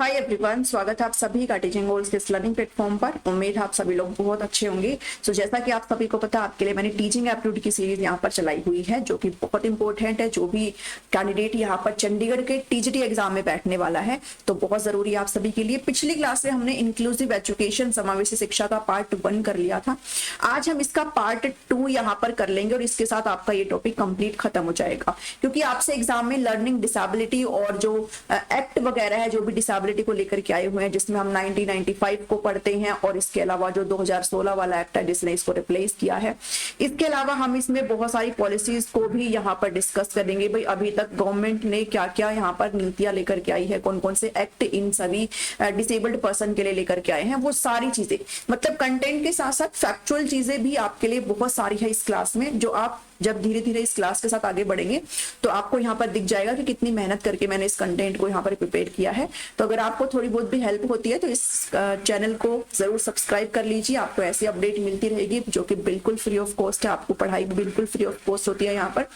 Hi everyone, स्वागत है आप सभी का टीचिंग गोल्स के इस लर्निंग प्लेटफॉर्म पर। उम्मीद है आप सभी लोग बहुत अच्छे होंगे। जैसा कि आप सभी को पता है, आपके लिए मैंने टीचिंग एप्टीट्यूड की सीरीज यहाँ पर चलाई हुई है, जो कि बहुत इंपॉर्टेंट है। जो भी कैंडिडेट यहाँ पर चंडीगढ़ के टीजीटी एग्जाम में बैठने वाला है, तो बहुत जरूरी है आप सभी के लिए। पिछली क्लास से हमने इंक्लूसिव एजुकेशन, समावेशी शिक्षा का पार्ट 1 कर लिया था। आज हम इसका पार्ट 2 यहाँ पर कर लेंगे और इसके साथ आपका ये टॉपिक कंप्लीट खत्म हो जाएगा। क्योंकि आपसे एग्जाम में लर्निंग डिसेबिलिटी और जो एक्ट वगैरह है, जो भी डिसेबिलिटी को लेकर के आए हुए हैं, जिसमें हम 1995 को पढ़ते हैं, और इसके अलावा जो 2016 वाला एक्ट है जिसने इसको रिप्लेस किया है। इसके अलावा हम इसमें बहुत सारी पॉलिसीज को भी यहाँ पर डिस्कस करेंगे। भाई अभी तक गवर्नमेंट ने क्या क्या यहाँ पर नीतियां लेकर के आई है, कौन कौन से एक्ट इन सभी डिसेबल्ड पर्सन के लिए लेकर के आए हैं, वो सारी चीजें, मतलब कंटेंट के साथ साथ फैक्चुअल चीजें भी आपके लिए बहुत सारी है इस क्लास में। जो आप जब धीरे धीरे इस क्लास के साथ आगे बढ़ेंगे तो आपको यहाँ पर दिख जाएगा कि कितनी मेहनत करके मैंने इस कंटेंट को यहाँ पर प्रिपेयर किया है। तो अगर आपको थोड़ी बहुत भी हेल्प होती है तो इस चैनल को जरूर सब्सक्राइब कर लीजिए। आपको ऐसी अपडेट मिलती रहेगी जो कि बिल्कुल फ्री ऑफ कॉस्ट है। आपको पढ़ाई बिल्कुल फ्री ऑफ कॉस्ट होती है यहाँ पर।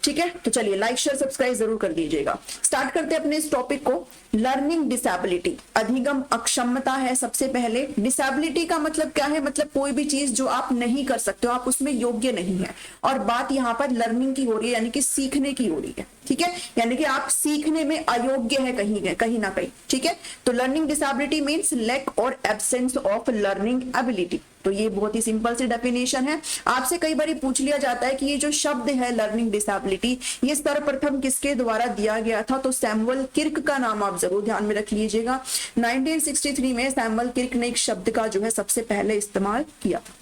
ठीक है, तो चलिए लाइक शेयर सब्सक्राइब जरूर कर दीजिएगा। स्टार्ट करते हैं अपने इस टॉपिक को। लर्निंग डिसेबिलिटी, अधिगम अक्षमता है। सबसे पहले डिसेबिलिटी का मतलब क्या है? मतलब कोई भी चीज जो आप नहीं कर सकते हो, आप उसमें योग्य नहीं है। और बात यहाँ पर लर्निंग की हो रही है, यानी कि सीखने की हो रही है। ठीक है, यानी कि आप सीखने में अयोग्य है कहीं ना कहीं। ठीक है, तो लर्निंग डिसेबिलिटी मींस लैक और एब्सेंस ऑफ लर्निंग एबिलिटी। तो ये बहुत ही सिंपल सी डेफिनेशन है। आपसे कई बार पूछ लिया जाता है कि ये जो शब्द है लर्निंग डिसेबिलिटी, ये सर्वप्रथम किसके द्वारा दिया गया था? तो सैमुअल किर्क का नाम आप जरूर ध्यान में रख लीजिएगा। 1963 में सैमुअल किर्क ने एक शब्द का जो है सबसे पहले इस्तेमाल किया था।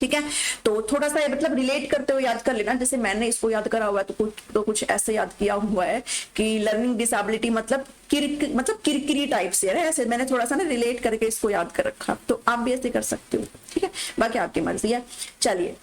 ठीक है, तो थोड़ा सा मतलब रिलेट करते हुए याद कर लेना। जैसे मैंने इसको याद करा हुआ है तो कुछ ऐसे याद किया हुआ है कि लर्निंग डिसेबिलिटी मतलब किरकिरी टाइप से है। ऐसे मैंने थोड़ा सा ना रिलेट करके इसको याद कर रखा, तो आप भी ऐसे कर सकते हो। ठीक है, बाकी आपकी मर्जी है। चलिए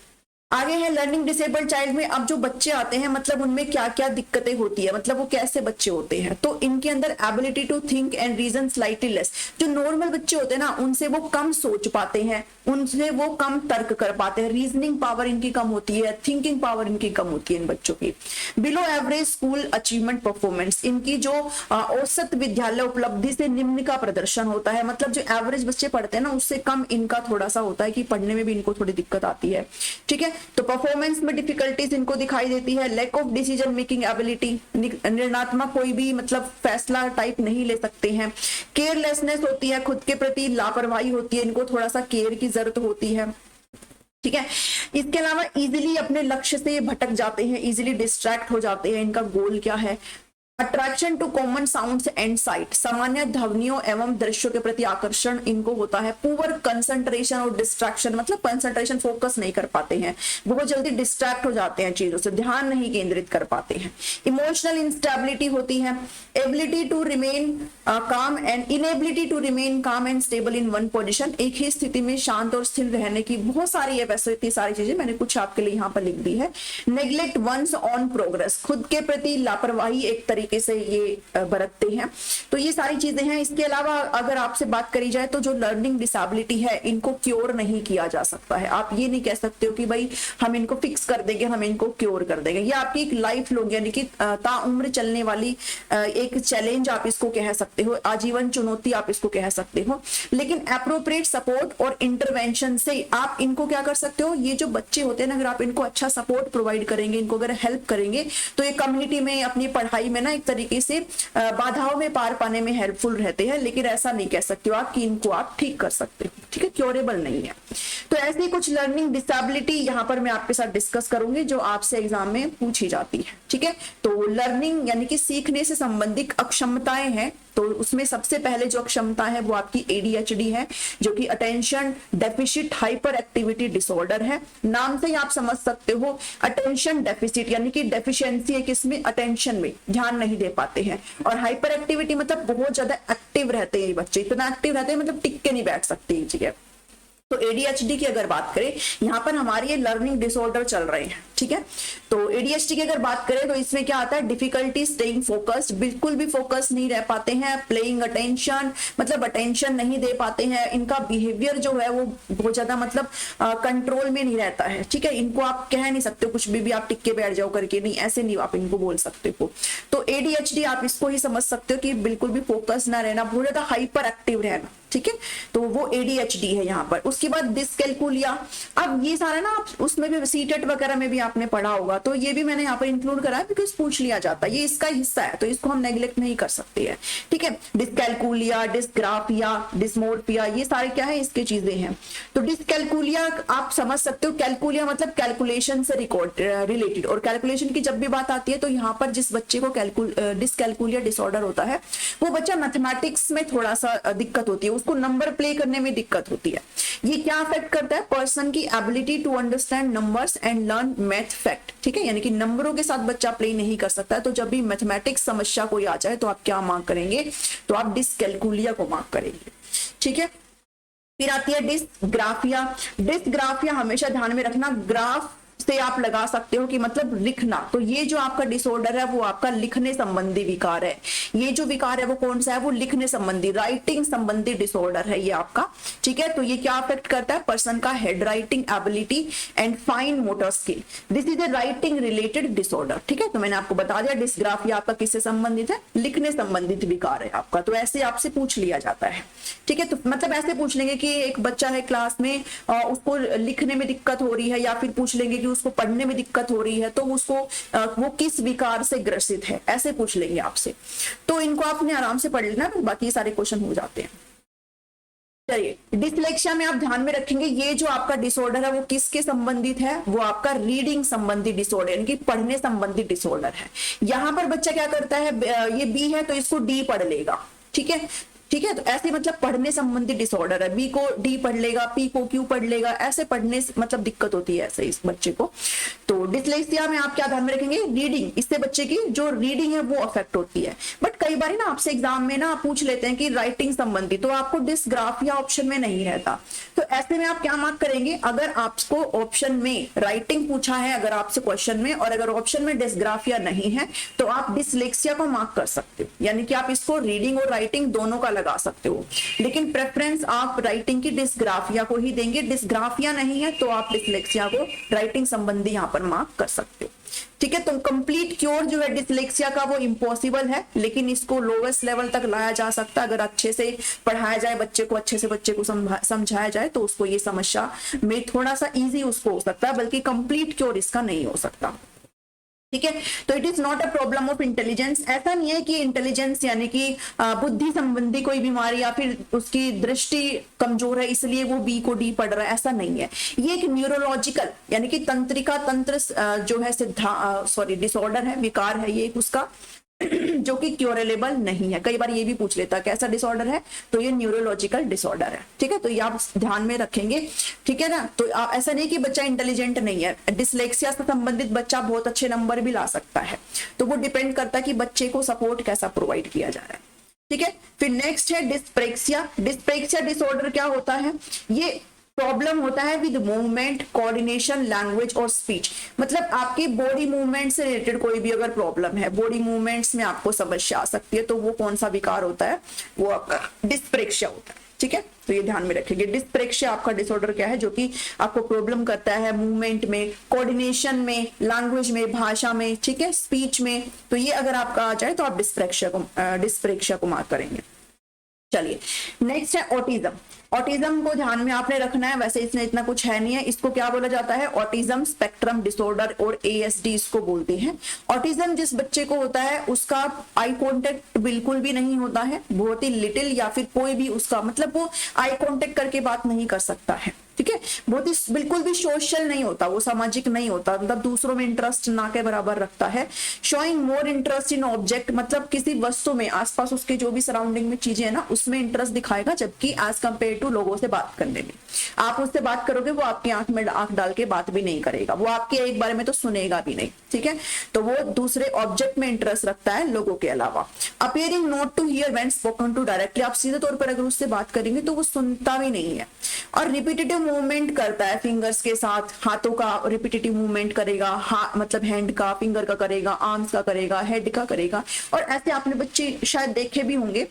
आगे है लर्निंग डिसेबल्ड चाइल्ड में। अब जो बच्चे आते हैं, मतलब उनमें क्या क्या दिक्कतें होती है, मतलब वो कैसे बच्चे होते हैं। तो इनके अंदर ability to think and reason slightly less. जो नॉर्मल बच्चे होते हैं ना, उनसे वो कम सोच पाते हैं, उनसे वो कम तर्क कर पाते हैं। रीजनिंग पावर इनकी कम होती है, थिंकिंग पावर इनकी कम होती है इन बच्चों की। Below average school achievement performance, इनकी जो औसत विद्यालय उपलब्धि से निम्न का प्रदर्शन होता है। मतलब जो एवरेज बच्चे पढ़ते हैं ना, उससे कम इनका थोड़ा सा होता है कि पढ़ने में भी इनको थोड़ी दिक्कत आती है। ठीक है, तो परफॉर्मेंस में डिफिकल्टीज इनको दिखाई देती है। Lack of decision making ability, निर्णात्मक कोई भी मतलब फैसला टाइप नहीं ले सकते हैं। केयरलेसनेस होती है, खुद के प्रति लापरवाही होती है, इनको थोड़ा सा केयर की जरूरत होती है। ठीक है, इसके अलावा इजीली अपने लक्ष्य से भटक जाते हैं, इजीली डिस्ट्रैक्ट हो जाते हैं। इनका गोल क्या है? Attraction to common sounds and sight, सामान्य ध्वनियों एवं दृश्यों के प्रति आकर्षण इनको होता है। पुअर कंसंट्रेशन और डिस्ट्रैक्शन, मतलब कंसंट्रेशन, फोकस नहीं कर पाते हैं, बहुत जल्दी डिस्ट्रैक्ट हो जाते हैं चीजों से, ध्यान नहीं केंद्रित कर पाते हैं। इमोशनल इंस्टेबिलिटी होती है। Ability to remain calm and inability to remain calm and stable in one position, एक ही स्थिति में शांत और स्थिर रहने की बहुत सारी है। वैसे इतनी सारी चीजें मैंने कुछ आपके लिए यहाँ पर लिख दी है। नेग्लेक्ट वंस ऑन प्रोग्रेस, खुद के प्रति लापरवाही एक तरीके से ये बरतते हैं। तो ये सारी चीजें हैं। इसके अलावा अगर आपसे बात करी जाए तो जो लर्निंग डिसेबिलिटी है, इनको क्योर नहीं किया जा सकता है। आप ये नहीं कह सकते हो कि भाई हम इनको फिक्स कर देंगे, हम इनको क्योर कर देंगे। ये आपकी एक लाइफ लॉन्ग, यानी कि ताउम्र चलने वाली एक चैलेंज आप इसको कह सकते हो, आजीवन चुनौती आप इसको कह सकते हो। लेकिन एप्रोप्रिएट सपोर्ट और इंटरवेंशन से आप इनको क्या कर सकते हो? ये जो बच्चे होते हैं ना, अगर आप इनको अच्छा सपोर्ट प्रोवाइड करेंगे, इनको अगर हेल्प करेंगे, तो ये कम्युनिटी में, अपनी पढ़ाई में ना एक तरीके से बाधाओं में पार पाने में हेल्पफुल रहते हैं। लेकिन ऐसा नहीं कह सकते हो आप कि इनको आप ठीक कर सकते हो। ठीक है, क्योरेबल नहीं है। तो ऐसी कुछ लर्निंग डिसेबिलिटी यहाँ पर मैं आपके साथ डिस्कस करूंगी जो आपसे एग्जाम में पूछी जाती है। ठीक है, तो लर्निंग यानी कि सीखने से संबंधित अक्षमताएं हैं। तो उसमें सबसे पहले जो अक्षमता है वो आपकी ADHD है, जो कि attention deficit hyper activity disorder है। नाम से ही आप समझ सकते हो, अटेंशन डेफिसिट यानी कि डेफिशिएंसी है किसमें? अटेंशन में, ध्यान नहीं दे पाते हैं। और हाइपर एक्टिविटी मतलब बहुत ज्यादा एक्टिव रहते हैं ये बच्चे, इतना एक्टिव रहते हैं मतलब टिक के नहीं बैठ सकते ये चीजें। तो एडीएचडी की अगर बात करें, यहाँ पर हमारे ये लर्निंग डिसऑर्डर चल रहे हैं, ठीक है। तो एडीएचडी की अगर बात करें तो इसमें क्या आता है, डिफिकल्टी स्टेइंग फोकस्ड, बिल्कुल भी फोकस नहीं रह पाते हैं, प्लेइंग अटेंशन, मतलब अटेंशन नहीं दे पाते हैं, इनका बिहेवियर जो है वो बहुत ज्यादा मतलब कंट्रोल में नहीं रहता है, ठीक है। इनको आप कह नहीं सकते कुछ भी आप टिक के बैठ जाओ करके, नहीं, ऐसे नहीं आप इनको बोल सकते हो। तो एडीएचडी आप इसको ही समझ सकते हो कि बिल्कुल भी फोकस ना रहना, बहुत ज्यादा हाइपर एक्टिव रहना, ठीक है। तो वो एडीएचडी है यहाँ पर। उसके बाद डिसकैलकुलिया, अब ये सारा ना आप उसमें भी सीटेट वगैरह में भी आपने पढ़ा होगा, तो ये भी मैंने यहाँ पर इंक्लूड करा है बिकॉज पूछ लिया जाता है, ये इसका हिस्सा है, तो इसको हम नेग्लेक्ट नहीं कर सकते हैं, ठीक है। डिसकैलकुलिया, डिसग्राफिया, डिस्मोर्फिया, ये सारे क्या है, इसके चीजें हैं। तो डिसकैलकुलिया आप समझ सकते हो, कैलकुलिया मतलब कैलकुलेशन से रिलेटेड, और कैलकुलेशन की जब भी बात आती है तो यहाँ पर जिस बच्चे को डिसकैलकुलिया डिसऑर्डर होता है वो बच्चा मैथमेटिक्स में थोड़ा सा दिक्कत होती है, उसको नंबर प्ले करने में दिक्कत होती है। ये क्या अफेक्ट करता है, पर्सन की ability to understand numbers and learn math fact, ठीक है। यानी कि नंबरों के साथ बच्चा प्ले नहीं कर सकता है, तो जब भी मैथमेटिक्स समस्या कोई आ जाए तो आप क्या मार्क करेंगे, तो आप डिसकैलकुलिया को मार्क करेंगे, ठीक है। फिर आती है डिसग्राफिया। डिसग्राफिया हमेशा ध्यान में रखना, ग्राफ से आप लगा सकते हो कि मतलब लिखना, तो ये जो आपका डिसऑर्डर है वो आपका लिखने संबंधी विकार है। ये जो विकार है वो कौन सा है, वो लिखने संबंधी, राइटिंग संबंधी डिसऑर्डर है ये आपका, ठीक है। तो ये क्या अफेक्ट करता है, पर्सन का head writing ability and fine motor skill, this is a writing related disorder, ठीक है। तो मैंने आपको बता दिया डिसग्राफिया आपका किससे संबंधित है, लिखने संबंधित विकार है आपका, तो ऐसे आपसे पूछ लिया जाता है, ठीक है। तो मतलब ऐसे पूछ लेंगे कि एक बच्चा है क्लास में, उसको लिखने में दिक्कत हो रही है, या फिर पूछ लेंगे कि उसको पढ़ने में दिक्कत हो रही है, तो उसको वो किस विकार से ग्रसित है, ऐसे पूछ लेंगे आपसे। तो इनको आपने आराम से पढ़ लेना, बाकी सारे क्वेश्चन हो जाते हैं। चलिए, डिसलेक्सिया में आप ध्यान में रखेंगे, ये जो आपका डिसऑर्डर है वो किसके संबंधित है, वो आपका रीडिंग संबंधी डिसऑर्डर, यानी कि पढ़ने संबंधी डिसऑर्डर है। यहां पर बच्चा क्या करता है, ये बी है तो इसको डी पढ़ लेगा, ठीक है, ठीक है। तो ऐसे मतलब पढ़ने संबंधी डिसऑर्डर है, बी को डी पढ़ लेगा, पी को क्यू पढ़ लेगा, ऐसे पढ़ने से मतलब दिक्कत होती है ऐसे इस बच्चे को। तो डिसलेक्सिया में आप क्या ध्यान में रखेंगे, रीडिंग, इससे बच्चे की जो रीडिंग है वो अफेक्ट होती है। बट कई बार ना आपसे एग्जाम में ना पूछ लेते हैं कि राइटिंग संबंधी, तो आपको डिसग्राफिया ऑप्शन में नहीं रहता, तो ऐसे में आप क्या मार्क करेंगे, अगर आपको ऑप्शन में राइटिंग पूछा है अगर आपसे क्वेश्चन में, और अगर ऑप्शन में डिसग्राफिया नहीं है तो आप डिसलेक्सिया को मार्क कर सकते हो, यानी कि आप इसको रीडिंग और राइटिंग दोनों का लगा सकते हो, लेकिन प्रेफरेंस आप राइटिंग की डिसग्राफिया को ही देंगे। डिसग्राफिया नहीं है तो आप डिसलेक्सिया को राइटिंग संबंधी यहां पर मार्क कर सकते हो, ठीक है। तो कंप्लीट क्योर जो है डिसलेक्सिया का वो इम्पॉसिबल है, लेकिन इसको लोवेस्ट लेवल तक लाया जा सकता है अगर अच्छे से पढ़ाया जाए बच्चे को, अच्छे से बच्चे को समझाया जाए, तो उसको ये समस्या में थोड़ा सा इजी उसको हो सकता है, बल्कि कंप्लीट क्योर इसका नहीं हो सकता, ठीक है। तो it is not a problem of intelligence, ऐसा नहीं है कि इंटेलिजेंस यानी कि बुद्धि संबंधी कोई बीमारी या फिर उसकी दृष्टि कमजोर है इसलिए वो बी को डी पढ़ रहा है, ऐसा नहीं है। ये एक न्यूरोलॉजिकल यानी कि तंत्रिका तंत्र जो है डिसऑर्डर है, विकार है ये एक उसका, जो कि क्योरेबल नहीं है। कई बार ये भी पूछ लेता है कैसा डिसऑर्डर है, तो ये न्यूरोलॉजिकल डिसऑर्डर है, ठीक है। तो ये आप ध्यान में रखेंगे, ठीक है ना। तो ऐसा नहीं कि बच्चा इंटेलिजेंट नहीं है, डिसलेक्सिया से संबंधित बच्चा बहुत अच्छे नंबर भी ला सकता है, तो वो डिपेंड करता है कि बच्चे को सपोर्ट कैसा प्रोवाइड किया जा रहा है, ठीक है। फिर नेक्स्ट है डिस्प्रेक्सिया। डिस्प्रेक्सिया डिसऑर्डर क्या होता है, ये प्रॉब्लम होता है विद मूवमेंट, कोऑर्डिनेशन, लैंग्वेज और स्पीच, मतलब आपकी बॉडी मूवमेंट से रिलेटेड कोई भी अगर प्रॉब्लम है, बॉडी मूवमेंट्स में आपको समस्या आ सकती है, तो वो कौन सा विकार होता है, वो आपका डिस्प्रेक्सिया होता है, ठीक है। तो ये ध्यान में रखेंगे, डिस्प्रेक्सिया आपका डिसऑर्डर क्या है, जो कि आपको प्रॉब्लम करता है मूवमेंट में, कोऑर्डिनेशन में, लैंग्वेज में, भाषा में, ठीक है, स्पीच में। तो ये अगर आपका आ जाए तो आप डिस्प्रेक्सिया को मार्क करेंगे। चलिए, नेक्स्ट है ऑटिज्म। ऑटिज्म को ध्यान में आपने रखना है, वैसे इसमें इतना कुछ है नहीं है। इसको क्या बोला जाता है, ऑटिज्म स्पेक्ट्रम डिसऑर्डर और ASD इसको बोलते हैं। ऑटिज्म जिस बच्चे को होता है उसका आई कांटेक्ट बिल्कुल भी नहीं होता है, बहुत ही लिटिल, या फिर कोई भी उसका मतलब वो आई कांटेक्ट करके बात नहीं कर सकता है, ठीक है, बहुत ही बिल्कुल भी सोशल नहीं होता, वो सामाजिक नहीं होता, मतलब दूसरों में इंटरेस्ट ना के बराबर रखता है। Showing more interest in object, मतलब किसी वस्तु में, आसपास उसके जो भी सराउंडिंग में चीजें है ना उसमें इंटरेस्ट दिखाएगा, जबकि एज कंपेयर टू लोगों से बात करने में, आप उससे बात करोगे वो आपकी आंख में आंख डाल के बात भी नहीं करेगा, वो आपके एक बारे में तो सुनेगा भी नहीं, ठीक है। तो वो दूसरे ऑब्जेक्ट में इंटरेस्ट रखता है लोगों के अलावा। Appearing not to hear when spoken to directly, आप सीधे तौर पर अगर उससे बात करेंगे तो वो सुनता भी नहीं है। और रिपीटेटिव मूवमेंट करता है फिंगर्स के साथ, हाथों का रिपीटेटिव मूवमेंट करेगा, मतलब हैंड का, फिंगर का करेगा, आर्म्स का करेगा, हेड का करेगा। और ऐसे आपने बच्चे शायद देखे भी होंगे,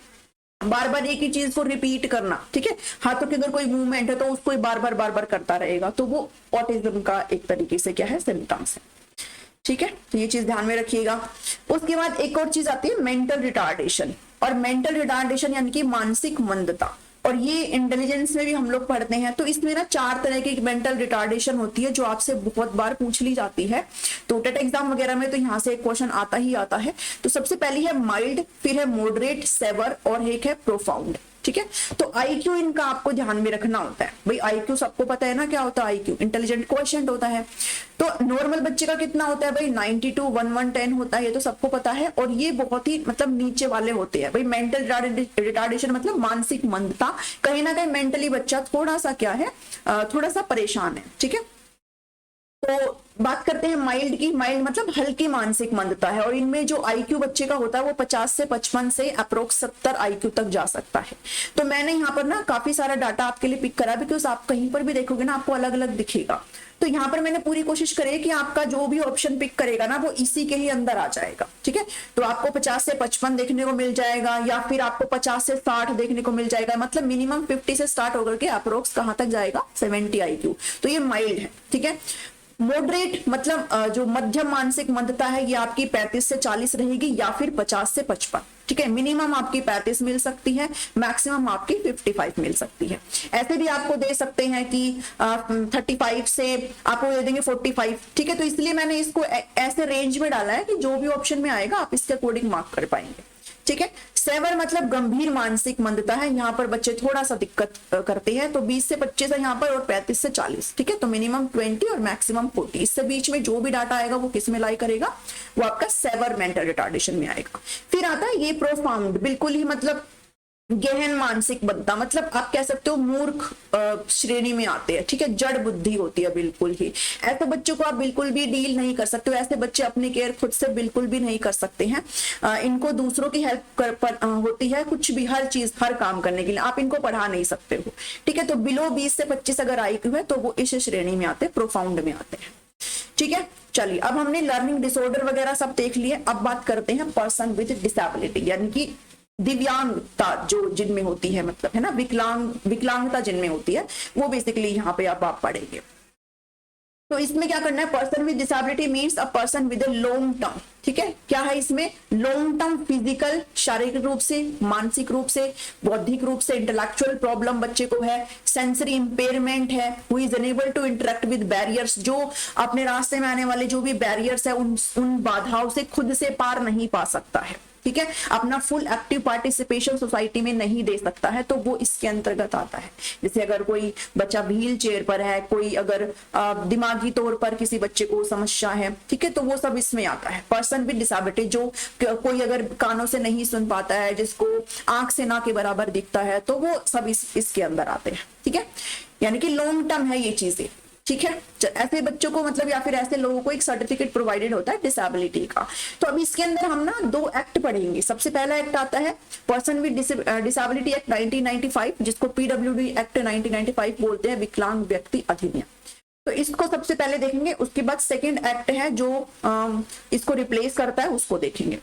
बार बार एक ही चीज को रिपीट करना, ठीक है। हाथों के अगर कोई मूवमेंट है तो उसको बार बार करता रहेगा, तो वो ऑटिज्म का एक तरीके से क्या है, सिम्टम्स है, ठीक है। तो ये चीज ध्यान में रखिएगा। उसके बाद एक और चीज आती है मेंटल रिटार्डेशन, और मेंटल रिटार्डेशन यानी कि मानसिक मंदता, और ये इंटेलिजेंस में भी हम लोग पढ़ते हैं। तो इसमें ना 4 तरह की मेंटल रिटार्डेशन होती है जो आपसे बहुत बार पूछ ली जाती है, तो टेट एग्जाम वगैरह में तो यहाँ से एक क्वेश्चन आता ही आता है। तो सबसे पहली है माइल्ड, फिर है मॉडरेट, सेवर, और एक है प्रोफाउंड, ठीक है। तो आईक्यू इनका आपको ध्यान में रखना होता है। भाई आईक्यू सबको पता है ना क्या होता है, आईक्यू इंटेलिजेंट कोएफिशिएंट होता है। तो नॉर्मल बच्चे का कितना होता है भाई, 92, 110 होता है, ये तो सबको पता है। और ये बहुत ही मतलब नीचे वाले होते हैं भाई। मेंटल रिटार्डेशन मतलब मानसिक मंदता, कहीं ना कहीं मेंटली बच्चा थोड़ा सा क्या है, थोड़ा सा परेशान है, ठीक है। तो बात करते हैं माइल्ड की। माइल्ड मतलब हल्की मानसिक मंदता है, और इनमें जो आईक्यू बच्चे का होता है वो 50 से 55 से अप्रोक्स 70 आईक्यू तक जा सकता है। तो मैंने यहाँ पर ना काफी सारा डाटा आपके लिए पिक करा, बिकॉज आप कहीं पर भी देखोगे ना आपको अलग अलग दिखेगा। तो यहाँ पर मैंने पूरी कोशिश करी है कि आपका जो भी ऑप्शन पिक करेगा ना वो इसी के ही अंदर आ जाएगा, ठीक है। तो आपको 50 से 55 देखने को मिल जाएगा, या फिर आपको 50 से 60 देखने को मिल जाएगा, मतलब मिनिमम 50 से स्टार्ट होकर के अप्रोक्स कहाँ तक जाएगा, 70 आईक्यू। तो ये माइल्ड है, ठीक है। मॉडरेट मतलब जो मध्यम मानसिक मंदता है, ये आपकी 35 से 40 रहेगी, या फिर 50 से 55, ठीक है। मिनिमम आपकी 35 मिल सकती है, मैक्सिमम आपकी 55 मिल सकती है। ऐसे भी आपको दे सकते हैं कि 35 से आपको दे देंगे 45, ठीक है। तो इसलिए मैंने इसको ऐसे रेंज में डाला है कि जो भी ऑप्शन में आएगा आप इसके अकॉर्डिंग मार्क कर पाएंगे, ठीक है। सेवर मतलब गंभीर मानसिक मंदता है, यहाँ पर बच्चे थोड़ा सा दिक्कत करते हैं। तो 20 से 25 है यहाँ पर, और 35 से 40, ठीक है। तो मिनिमम 20 और मैक्सिमम 40, इससे बीच में जो भी डाटा आएगा वो किस में लाई करेगा, वो आपका सेवर मेंटल रिटार्डेशन में आएगा। फिर आता है ये प्रोफाउंड, बिल्कुल ही मतलब गहन मानसिक मंदता, मतलब आप कह सकते हो मूर्ख श्रेणी में आते हैं, ठीक है। जड़ बुद्धि होती है बिल्कुल ही। ऐसे बच्चों को आप बिल्कुल भी डील नहीं कर सकते हो, ऐसे बच्चे अपनी केयर खुद से बिल्कुल भी नहीं कर सकते हैं। इनको दूसरों की हेल्प होती है, कुछ भी, हर चीज, हर काम करने के लिए आप इनको पढ़ा नहीं सकते हो, ठीक है। तो बिलो 20 से 25 अगर आईक्यू है तो वो इस श्रेणी में आते हैं, प्रोफाउंड में आते हैं, ठीक है। चलिए अब हमने लर्निंग डिसऑर्डर वगैरह सब देख लिए। अब बात करते हैं पर्सन विद डिसेबिलिटी, यानी कि दिव्यांगता जो जिनमें होती है, मतलब है ना, विकलांगता जिनमें होती है, वो बेसिकली यहाँ पे आप पढ़ेंगे। तो इसमें क्या करना है, person with disability means a person with a long term, ठीक है। क्या है इसमें, लॉन्ग टर्म फिजिकल, शारीरिक रूप से, मानसिक रूप से, बौद्धिक रूप से इंटेलेक्चुअल प्रॉब्लम बच्चे को है, सेंसरी इंपेयरमेंट है, who is unable to interact with barriers, जो अपने रास्ते में आने वाले जो भी बैरियर्स है उन बाधाओं से खुद से पार नहीं पा सकता है, ठीक है। अपना फुल एक्टिव पार्टिसिपेशन सोसाइटी में नहीं दे सकता है, तो वो इसके अंतर्गत आता है। जैसे अगर कोई बच्चा व्हील चेयर पर है, कोई अगर दिमागी तौर पर किसी बच्चे को समस्या है, ठीक है, तो वो सब इसमें आता है। पर्सन विद डिसेबिलिटी, जो कोई अगर कानों से नहीं सुन पाता है, जिसको आंख से ना के बराबर दिखता है, तो वो सब इसके अंदर आते हैं, ठीक है। यानी कि लॉन्ग टर्म है ये चीजें, ठीक है। ऐसे बच्चों को मतलब, या फिर ऐसे लोगों को एक सर्टिफिकेट प्रोवाइडेड होता है डिसेबिलिटी का। तो अब इसके अंदर हम ना 2 एक्ट पढ़ेंगे। सबसे पहला एक्ट आता है पर्सन विद डिसेबिलिटी एक्ट 1995, जिसको पीडब्ल्यूडी एक्ट 1995 बोलते हैं, विकलांग व्यक्ति अधिनियम। तो इसको सबसे पहले देखेंगे, उसके बाद सेकेंड एक्ट है जो इसको रिप्लेस करता है, उसको देखेंगे।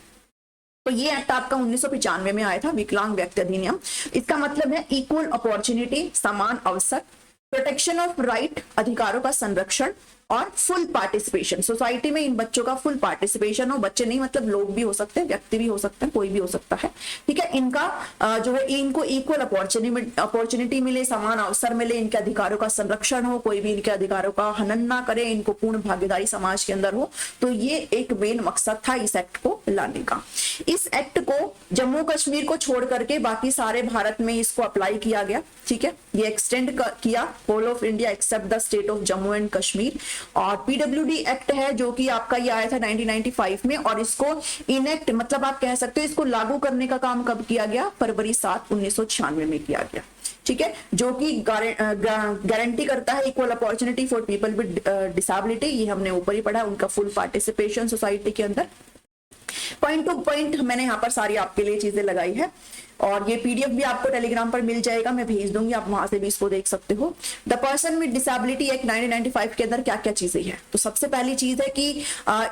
तो ये एक्ट आपका 1995 में आया था, विकलांग व्यक्ति अधिनियम। इसका मतलब है इक्वल अपॉर्चुनिटी, समान अवसर, प्रोटेक्शन ऑफ राइट, अधिकारों का संरक्षण, और फुल पार्टिसिपेशन, सोसाइटी में इन बच्चों का फुल पार्टिसिपेशन हो। बच्चे नहीं मतलब लोग भी हो सकते हैं, व्यक्ति भी हो सकते हैं, कोई भी हो सकता है, ठीक है। इनका जो है इनको इक्वल अपॉर्चुनिटी मिले, समान अवसर मिले, इनके अधिकारों का संरक्षण हो, कोई भी इनके अधिकारों का हनन ना करे, इनको पूर्ण भागीदारी समाज के अंदर हो। तो ये एक मेन मकसद था इस एक्ट को लाने का। इस एक्ट को जम्मू कश्मीर को छोड़ करके बाकी सारे भारत में इसको अप्लाई किया गया, ठीक है। ये एक्सटेंड किया whole of India except the state of Jammu and Kashmir. और पीडब्ल्यूडी एक्ट है जो कि आपका ये आया था 1995 में, और इसको इनेक्ट मतलब आप कह सकते हो इसको लागू करने का काम कब किया गया, फरवरी 7, 1996 में किया गया, ठीक है। जो कि गारंटी करता है equal opportunity for people with disability. ये हमने ऊपर ही पढ़ा, उनका फुल पार्टिसिपेशन सोसाइटी के अंदर। पॉइंट टू पॉइंट मैंने यहाँ पर सारी आपके लिए चीजें लगाई है, और ये पीडीएफ भी आपको टेलीग्राम पर मिल जाएगा, मैं भेज दूंगी, आप वहां से भी इसको देख सकते हो। The person with disability act 1995 के अंदर क्या क्या चीजें हैं। तो सबसे पहली चीज है कि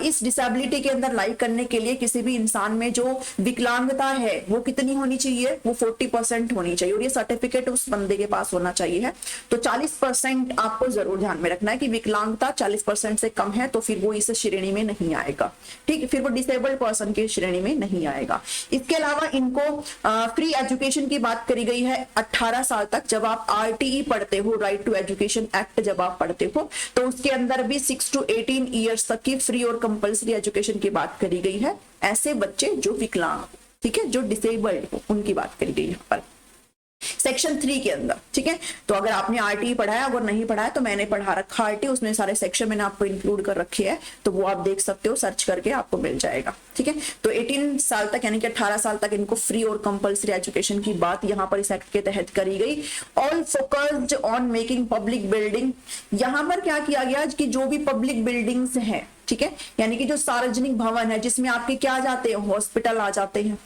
इस डिसेबिलिटी के अंदर लाइक करने के लिए किसी भी इंसान में जो विकलांगता है वो कितनी होनी चाहिए, वो 40% होनी चाहिए, और ये सर्टिफिकेट उस बंदे के पास होना चाहिए। तो 40% आपको जरूर ध्यान में रखना है कि विकलांगता 40% से कम है तो फिर वो इस श्रेणी में नहीं आएगा, ठीक है, फिर वो डिसेबल्ड पर्सन की श्रेणी में नहीं आएगा। इसके अलावा इनको फ्री एजुकेशन की बात करी गई है 18 साल तक। जब आप आरटीई पढ़ते हो, राइट टू एजुकेशन एक्ट जब आप पढ़ते हो, तो उसके अंदर भी 6 to 18 ईयर्स तक की फ्री और कंपल्सरी एजुकेशन की बात करी गई है। ऐसे बच्चे जो विकलांग, ठीक है, जो डिसेबल्ड हो, उनकी बात करी गई है यहाँ पर सेक्शन 3 के अंदर, ठीक है। तो अगर आपने आरटीई पढ़ा है, अगर नहीं पढ़ा है तो मैंने पढ़ा रखा आरटीई, उसमें सारे सेक्शन मैंने आपको इंक्लूड कर रखे हैं, तो वो आप देख सकते हो, सर्च करके आपको मिल जाएगा, ठीक है। तो 18 साल तक यानी कि 18 साल तक इनको फ्री और कंपल्सरी एजुकेशन की बात यहाँ पर इस एक्ट के तहत करी गई। All focused on making public building, यहाँ पर क्या किया गया कि जो भी पब्लिक बिल्डिंग्स है, ठीक है, यानी कि जो सार्वजनिक भवन है जिसमें आपके क्या आ जाते हैं, हॉस्पिटल आ जाते हैं,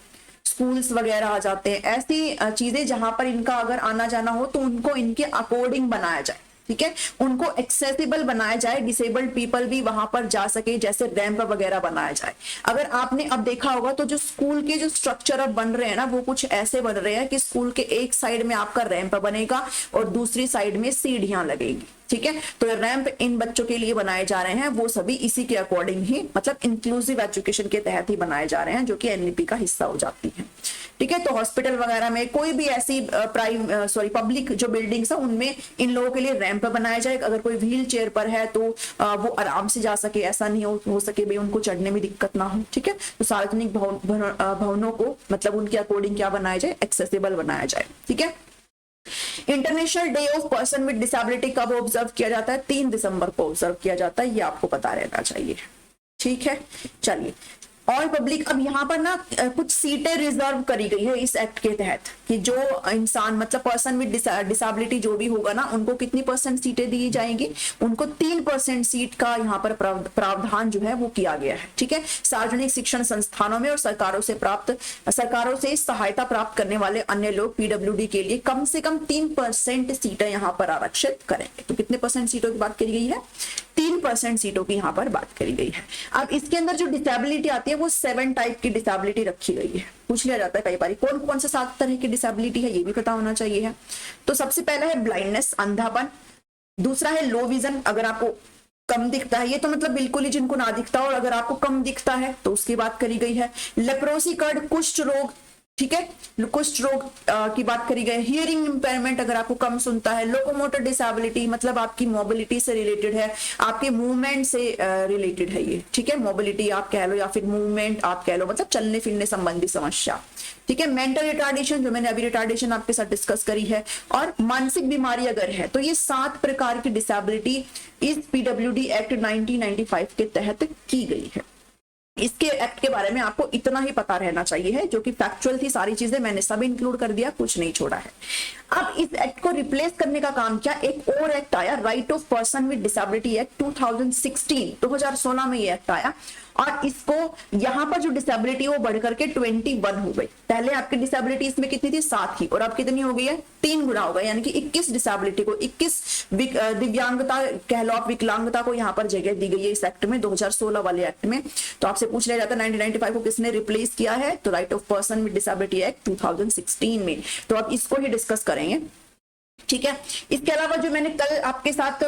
स्कूल्स वगैरह आ जाते हैं, ऐसी चीजें जहां पर इनका अगर आना जाना हो तो उनको इनके अकॉर्डिंग बनाया जाए, ठीक है, उनको एक्सेसिबल बनाया जाए, डिसेबल्ड पीपल भी वहां पर जा सके, जैसे रैंप वगैरह बनाया जाए। अगर आपने अब देखा होगा तो जो स्कूल के जो स्ट्रक्चर अब बन रहे हैं ना, वो कुछ ऐसे बन रहे हैं कि स्कूल के एक साइड में आपका रैंप बनेगा और दूसरी साइड में सीढ़ियां लगेगी, ठीक है। तो रैंप इन बच्चों के लिए बनाए जा रहे हैं, वो सभी इसी के अकॉर्डिंग ही मतलब इंक्लूसिव एजुकेशन के तहत ही बनाए जा रहे हैं, जो कि एनईपी का हिस्सा हो जाती है, ठीक है। तो हॉस्पिटल वगैरह में कोई भी ऐसी पब्लिक जो बिल्डिंग्स है उनमें इन लोगों के लिए रैंप बनाया जाए। अगर कोई व्हील चेयर पर है तो वो आराम से जा सके, ऐसा नहीं हो सके भाई उनको चढ़ने में दिक्कत ना हो, ठीक है। तो सार्वजनिक भवनों को मतलब उनके अकॉर्डिंग क्या बनाया जाए, एक्सेसिबल बनाया जाए, ठीक है। International day of person with disability कब ऑब्जर्व किया जाता है, 3 दिसंबर को ऑब्जर्व किया जाता है, ये आपको पता रहना चाहिए, ठीक है। चलिए, और पब्लिक, अब यहाँ पर ना कुछ सीटें रिजर्व करी गई है इस एक्ट के तहत कि जो इंसान मतलब पर्सन विद डिसेबिलिटी जो भी होगा ना, उनको कितनी % सीटें दी जाएंगी, उनको 3% सीट का यहाँ पर प्रावधान जो है वो किया गया है, ठीक है। सार्वजनिक शिक्षण संस्थानों में और सरकारों से सहायता प्राप्त करने वाले अन्य लोग पीडब्ल्यूडी के लिए कम से कम 3% सीटें यहाँ पर आरक्षित करेंगे। तो कितने % सीटों की बात करी गई है, 3% सीटों की यहाँ पर बात करी गई है। अब इसके अंदर जो डिसेबिलिटी आती है वो 7 टाइप की डिसेबिलिटी रखी गई है। पूछ लिया जाता है कई बार कौन कौन से 7 तरह की डिसेबिलिटी है, ये भी पता होना चाहिए है। तो सबसे पहला है ब्लाइंडनेस, अंधापन। दूसरा है लो विजन, अगर आपको कम दिखता है, ये तो मतलब बिल्कुल ही जिनको ना दिखता हो, और अगर आपको कम दिखता है तो उसकी बात करी गई है। लेप्रोसी कार्ड, कुष्ठ रोग, ठीक है, कुष्ठ रोग की बात करी गई। हियरिंग इंपेयरमेंट, अगर आपको कम सुनता है। लोकोमोटर डिसेबिलिटी, मतलब आपकी मोबिलिटी से रिलेटेड है, आपके मूवमेंट से रिलेटेड है ये, ठीक है। मोबिलिटी आप कह लो या फिर मूवमेंट आप कह लो, मतलब चलने फिरने संबंधी समस्या, ठीक है। मेंटल रिटार्डेशन, जो मैंने अभी रिटार्डेशन आपके साथ डिस्कस करी है, और मानसिक बीमारी अगर है तो ये 7 प्रकार की डिसेबिलिटी इस पीडब्ल्यूडी एक्ट 1995 के तहत की गई है। इसके एक्ट के बारे में आपको इतना ही पता रहना चाहिए है, जो कि फैक्चुअल थी, सारी चीजें मैंने सब इंक्लूड कर दिया, कुछ नहीं छोड़ा है। अब इस एक्ट को रिप्लेस करने का काम क्या, एक और एक्ट आया, right of person with disability act 2016 में ये एक्ट आया, और इसको यहाँ पर जो डिसेबिलिटी वो बढ़ करके 21 हो गई। पहले आपकी डिसेबिलिटी इसमें कितनी थी, 7 थी, और अब कितनी हो गई है, 3 गुना हो गई, यानी कि 21 डिसेबिलिटी को, 21 दिव्यांगता कह लो आप, विकलांगता को यहाँ पर जगह दी गई है इस एक्ट में, 2016 वाले एक्ट में। तो आपसे पूछ लिया जाता है 1995 को किसने रिप्लेस किया है, तो right of person with disability act 2016 में। तो अब इसको ही डिस्कस करेंगे। ठीक है। इसके अलावा जो मैंने कल आपके साथ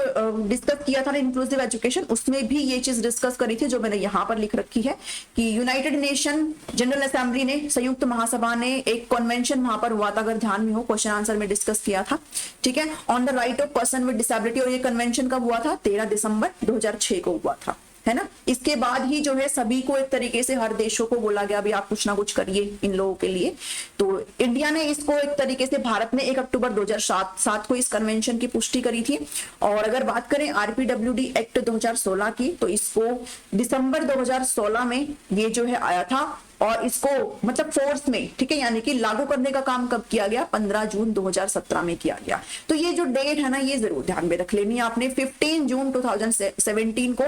डिस्कस किया था ना इंक्लूसिव एजुकेशन, उसमें भी ये चीज डिस्कस करी थी जो मैंने यहाँ पर लिख रखी है कि यूनाइटेड नेशन जनरल असेंबली ने, संयुक्त महासभा ने एक कन्वेंशन वहां पर हुआ था, अगर ध्यान में हो क्वेश्चन आंसर में डिस्कस किया था, ठीक है, on the right of person with disability. और ये कन्वेंशन कब हुआ था? 13 दिसंबर 2006 को हुआ था, है ना। इसके बाद ही जो है सभी को एक तरीके से हर देशों को बोला गया अभी आप कुछ ना कुछ करिए इन लोगों के लिए। तो इंडिया ने इसको एक तरीके से, भारत ने 1 अक्टूबर 2007 को इस कन्वेंशन की पुष्टि करी थी। और अगर बात करें आरपीडब्ल्यूडी एक्ट 2016 की, तो इसको दिसंबर 2016 में ये जो है आया था, और इसको मतलब फोर्स में, ठीक है, यानी कि लागू करने का काम कब किया गया? 15 जून 2017 में किया गया। तो ये जो डेट है ना, ये जरूर ध्यान में रख लेनी है आपने, 15 जून 2017 को।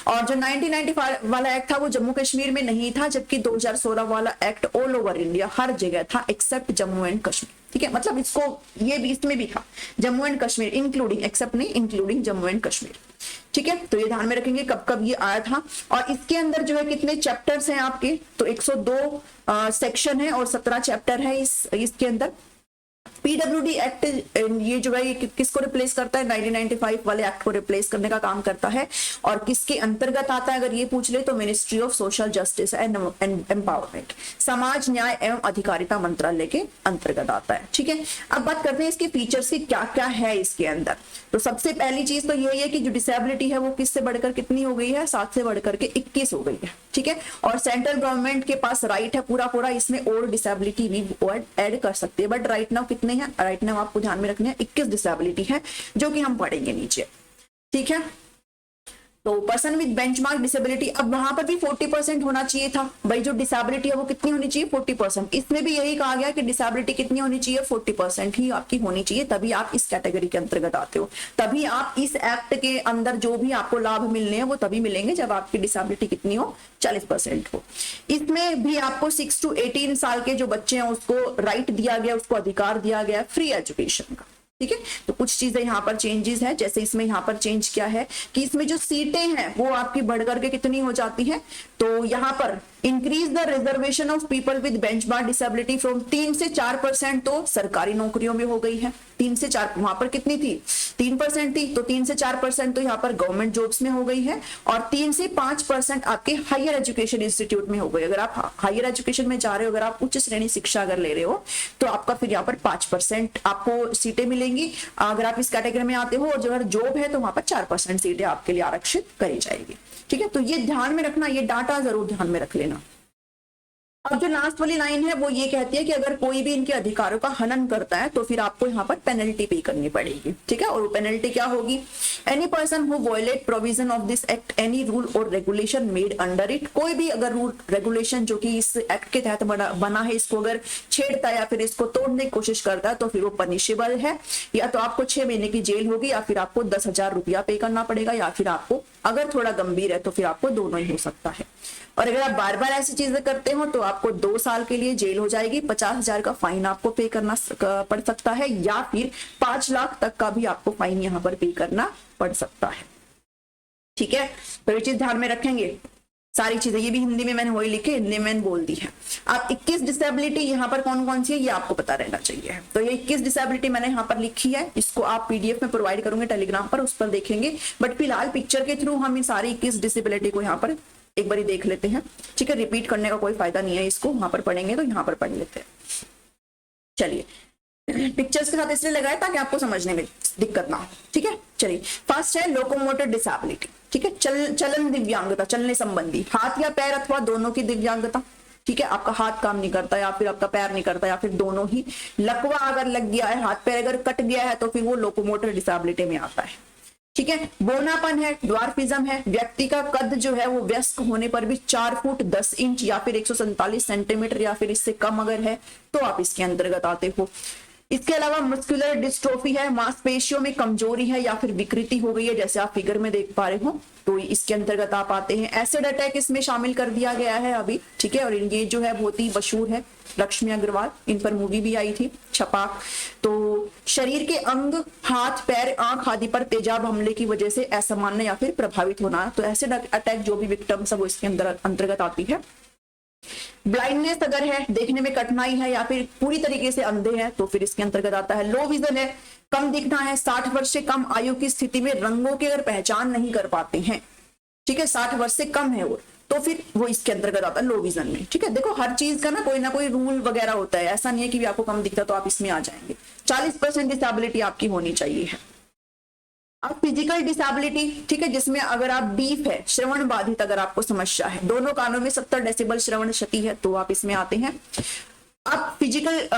और जो 1995 वाला एक्ट था वो जम्मू कश्मीर में नहीं था, जबकि 2016 वाला एक्ट ऑल ओवर इंडिया हर जगह था एक्सेप्ट जम्मू एंड कश्मीर, ठीक है। मतलब इसको ये भी, इसमें भी था Jammu and Kashmir, including, except नहीं, इंक्लूडिंग जम्मू एंड कश्मीर, ठीक है। तो ये ध्यान में रखेंगे कब कब ये आया था। और इसके अंदर जो है कितने चैप्टर्स हैं आपके? तो 102 सेक्शन है और 17 चैप्टर है इसके अंदर। पीडब्ल्यूडी एक्ट ये जो है ये किसको रिप्लेस करता है? 1995 वाले एक्ट को रिप्लेस करने का काम करता है। और किसके अंतर्गत आता है अगर ये पूछ ले तो ministry of social justice and empowerment, समाज न्याय एवं अधिकारिता मंत्रालय के अंतर्गत आता है, ठीक है। अब बात करते हैं इसके फीचर्स की, क्या क्या है इसके अंदर। तो सबसे पहली चीज तो यही है कि जो डिसेबिलिटी है वो किससे बढ़कर कितनी हो गई है? 7 से बढ़कर के 21 हो गई है, ठीक है। और सेंट्रल गवर्नमेंट के पास राइट है पूरा इसमें और डिसेबिलिटी भी ऐड कर सकती है। बट राइट नाउ कितने हैं? राइट नाउ आपको ध्यान में रखना है 21 डिसेबिलिटी है, जो कि हम पढ़ेंगे नीचे, ठीक है। तो पर्सन विद बेंचमार्क डिसेबिलिटी, अब वहां पर भी 40% होना चाहिए था भाई। जो डिसेबिलिटी है वो कितनी होनी चाहिए? 40%। इसमें भी यही कहा गया कि डिसेबिलिटी कितनी होनी चाहिए? 40% ही आपकी होनी चाहिए, तभी आप इस कैटेगरी के अंतर्गत आते हो, तभी आप इस एक्ट के अंदर जो भी आपको लाभ मिलने हैं वो तभी मिलेंगे जब आपकी डिसेबिलिटी कितनी हो? 40% हो। इसमें भी आपको 6 to 18 साल के जो बच्चे हैं उसको राइट दिया गया, उसको अधिकार दिया गया फ्री एजुकेशन का, ठीक है। तो कुछ चीजें यहाँ पर चेंजेस है, जैसे इसमें यहाँ पर चेंज क्या है कि इसमें जो सीटें हैं वो आपकी बढ़कर के कितनी हो जाती है? तो यहाँ पर increase the reservation of people with benchmark disability from 3 से 4% तो सरकारी नौकरियों में हो गई है। 3 से 4, वहां पर कितनी थी? 3% थी, तो 3 से 4% तो यहाँ पर गवर्नमेंट जॉब्स में हो गई है। और 3 से 5% आपके हायर एजुकेशन इंस्टीट्यूट में हो गई। अगर आप हायर एजुकेशन में जा रहे हो, अगर आप उच्च श्रेणी शिक्षा अगर ले रहे हो, तो आपका फिर यहाँ पर 5% आपको सीटें मिलेंगी। अगर आप इस कैटेगरी में आते हो और अगर जॉब है तो वहां पर 4% सीटें आपके लिए आरक्षित करी जाएगी, ठीक है। तो ये ध्यान में रखना, ये डाटा जरूर ध्यान में रख लेना। अब जो लास्ट वाली लाइन है वो ये कहती है कि अगर कोई भी इनके अधिकारों का हनन करता है तो फिर आपको यहाँ पर पेनल्टी पे करनी पड़ेगी, ठीक है। और वो पेनल्टी क्या होगी? Any person who violate provision of this act any rule or regulation made under it, कोई भी अगर रूल रेगुलेशन जो कि इस एक्ट के तहत बना है, इसको अगर छेड़ता है या फिर इसको तोड़ने की कोशिश करता है तो फिर वो पनिशेबल है। या तो आपको 6 महीने की जेल होगी, या फिर आपको 10,000 रुपया पे करना पड़ेगा, या फिर आपको अगर थोड़ा गंभीर है तो फिर आपको दोनों ही हो सकता है। और अगर आप बार बार ऐसी चीजें करते हो तो आपको 2 साल के लिए जेल हो जाएगी, 50,000 का फाइन आपको पे करना पड़ सकता है, या फिर 5 लाख तक का भी आपको फाइन यहाँ पर पे करना पड़ सकता है, ठीक है। तो ये चीज ध्यान में रखेंगे सारी चीजें। ये भी हिंदी में मैंने वही लिखे, हिंदी में मैंने बोल दी है। आप 21 डिसेबिलिटी यहाँ पर कौन कौन सी है ये आपको पता रहना चाहिए। तो ये 21 डिसेबिलिटी मैंने यहाँ पर लिखी है, इसको आप पीडीएफ में प्रोवाइड करूंगे टेलीग्राम पर, उस पर देखेंगे। बट फिलहाल पिक्चर के थ्रू हम इन सारी 21 डिसेबिलिटी को यहाँ पर एक बार देख लेते हैं, ठीक है। रिपीट करने का कोई फायदा नहीं है, इसको वहां पर पढ़ेंगे तो यहाँ पर पढ़ लेते हैं। चलिए, पिक्चर्स के साथ इसलिए लगाए ताकि आपको समझने में दिक्कत ना हो, ठीक है। चलिए, फर्स्ट है लोकोमोटर डिसेबिलिटी, ठीक है। चलन दिव्यांगता, चलने संबंधी, हाथ या पैर अथवा दोनों की दिव्यांगता, ठीक है। आपका हाथ काम नहीं करता या फिर आपका पैर नहीं करता या फिर दोनों ही, लकवा अगर लग गया है, हाथ पैर अगर कट गया है तो फिर वो लोकोमोटर डिसेबिलिटी में आता है, ठीक है। बोनापन है, ड्वार्फिज्म है, व्यक्ति का कद जो है वो वयस्क होने पर भी 4 फुट 10 इंच या फिर 147 सेंटीमीटर या फिर इससे कम अगर है तो आप इसके अंतर्गत आते हो। इसके अलावा मस्कुलर डिस्ट्रोफी है, मांसपेशियों में कमजोरी है या फिर विकृति हो गई है, जैसे आप फिगर में देख पा रहे हो, तो इसके अंतर्गत आप आते हैं। एसिड अटैक इसमें शामिल कर दिया गया है अभी, ठीक है। और ये जो है बहुत ही मशहूर है, लक्ष्मी अग्रवाल, इन पर मूवी भी आई थी, छपाक। तो शरीर के अंग, हाथ पैर आंख आदि पर तेजाब हमले की वजह से असामान्य या फिर प्रभावित होना, तो एसिड अटैक जो भी विक्टिम्स है वो इसके अंतर्गत आती है। ब्लाइंडनेस अगर है, देखने में कठिनाई है या फिर पूरी तरीके से अंधे हैं तो फिर इसके अंतर्गत आता है। लो विजन है, कम दिखना है, 60 वर्ष से कम आयु की स्थिति में रंगों की अगर पहचान नहीं कर पाते हैं, ठीक है, 60 वर्ष से कम है वो, तो फिर वो इसके अंतर्गत आता है लो विजन में। ठीक है, देखो हर चीज का ना कोई रूल वगैरह होता है, ऐसा नहीं है कि भी आपको कम दिखता तो आप इसमें आ जाएंगे। 40% डिसेबिलिटी आपकी होनी चाहिए है। अब फिजिकल डिसेबिलिटी, ठीक है, जिसमें अगर आप डीफ है, श्रवण बाधित अगर आपको समस्या है, दोनों कानों में 70 डेसिबल श्रवण क्षति है तो आप इसमें आते हैं। अब फिजिकल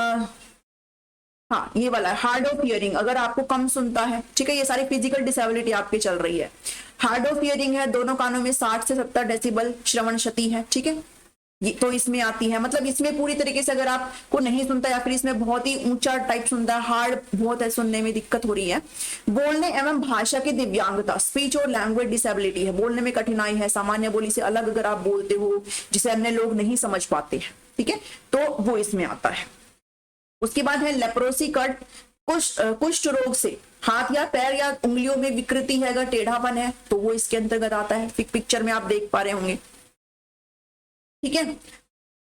हाँ ये वाला हार्ड ऑफ हियरिंग, अगर आपको कम सुनता है, ठीक है, ये सारी फिजिकल डिसेबिलिटी आपकी चल रही है। हार्ड ऑफ हियरिंग है, दोनों कानों में 60 से 70 डेसिबल श्रवण क्षति है, ठीक है, ये तो इसमें आती है। मतलब इसमें पूरी तरीके से अगर आपको नहीं सुनता या फिर इसमें बहुत ही ऊंचा टाइप सुनता है, हार्ड बहुत है, सुनने में दिक्कत हो रही है। बोलने एवं भाषा की दिव्यांगता, स्पीच और लैंग्वेज डिसेबिलिटी है, बोलने में कठिनाई है, सामान्य बोली से अलग अगर आप बोलते हो जिसे अन्य लोग नहीं समझ पाते हैं, ठीक है, तो वो इसमें आता है। उसके बाद है लेप्रोसी कट, कुष्ठ रोग से हाथ या पैर या उंगलियों में विकृति है, अगर टेढ़ापन है तो वो इसके अंतर्गत आता है। पिक्चर में आप देख पा रहे होंगे, ठीक है।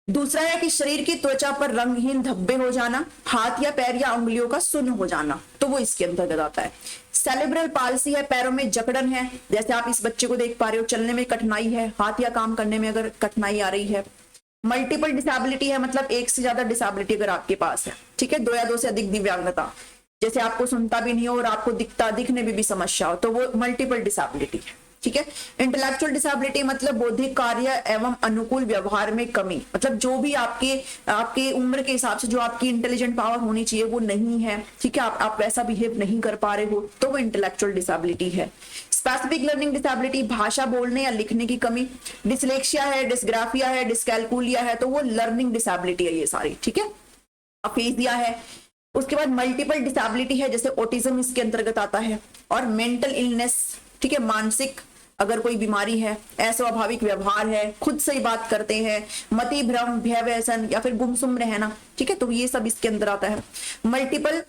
दूसरा है कि शरीर की त्वचा पर रंगहीन धब्बे हो जाना, हाथ या पैर या उंगलियों का सुन्न हो जाना, तो वो इसके अंतर्गत आता है। सेरेब्रल पाल्सी है, पैरों में जकड़न है, जैसे आप इस बच्चे को देख पा रहे हो, चलने में कठिनाई है, हाथ या काम करने में अगर कठिनाई आ रही है। मल्टीपल डिसेबिलिटी है, मतलब एक से ज्यादा डिसेबिलिटी अगर आपके पास है, ठीक है, 2 या 2 से अधिक दिव्यांगता, जैसे आपको सुनता भी नहीं हो और आपको दिखने में भी समस्या हो, तो वो मल्टीपल डिसेबिलिटी है, ठीक है। इंटेलेक्चुअल डिसेबिलिटी मतलब बौद्धिक कार्य एवं अनुकूल व्यवहार में कमी, मतलब जो भी आपके उम्र के हिसाब से जो आपकी इंटेलिजेंट पावर होनी चाहिए वो नहीं है, ठीक है, आप वैसा बिहेव नहीं कर पा रहे हो, तो वो इंटेलेक्चुअल डिसेबिलिटी है। स्पेसिफिक लर्निंग डिसेबिलिटी, भाषा बोलने या लिखने की कमी। डिसलेक्सिया है, डिस्ग्राफिया है, डिस्कैलकुलिया है, तो वो लर्निंग डिसेबिलिटी है ये सारी, ठीक है। अफेजिया है। उसके बाद मल्टीपल डिसेबिलिटी है, जैसे ऑटिज्म इसके अंतर्गत आता है। और मेंटल इलनेस, ठीक है, मानसिक अगर कोई बीमारी है, अस्वाभाविक व्यवहार है, खुद से ही बात करते हैं, मति भ्रम, भय व्यसन या फिर गुमसुम रहना, ठीक है, तो ये सब इसके अंदर आता है। मल्टीपल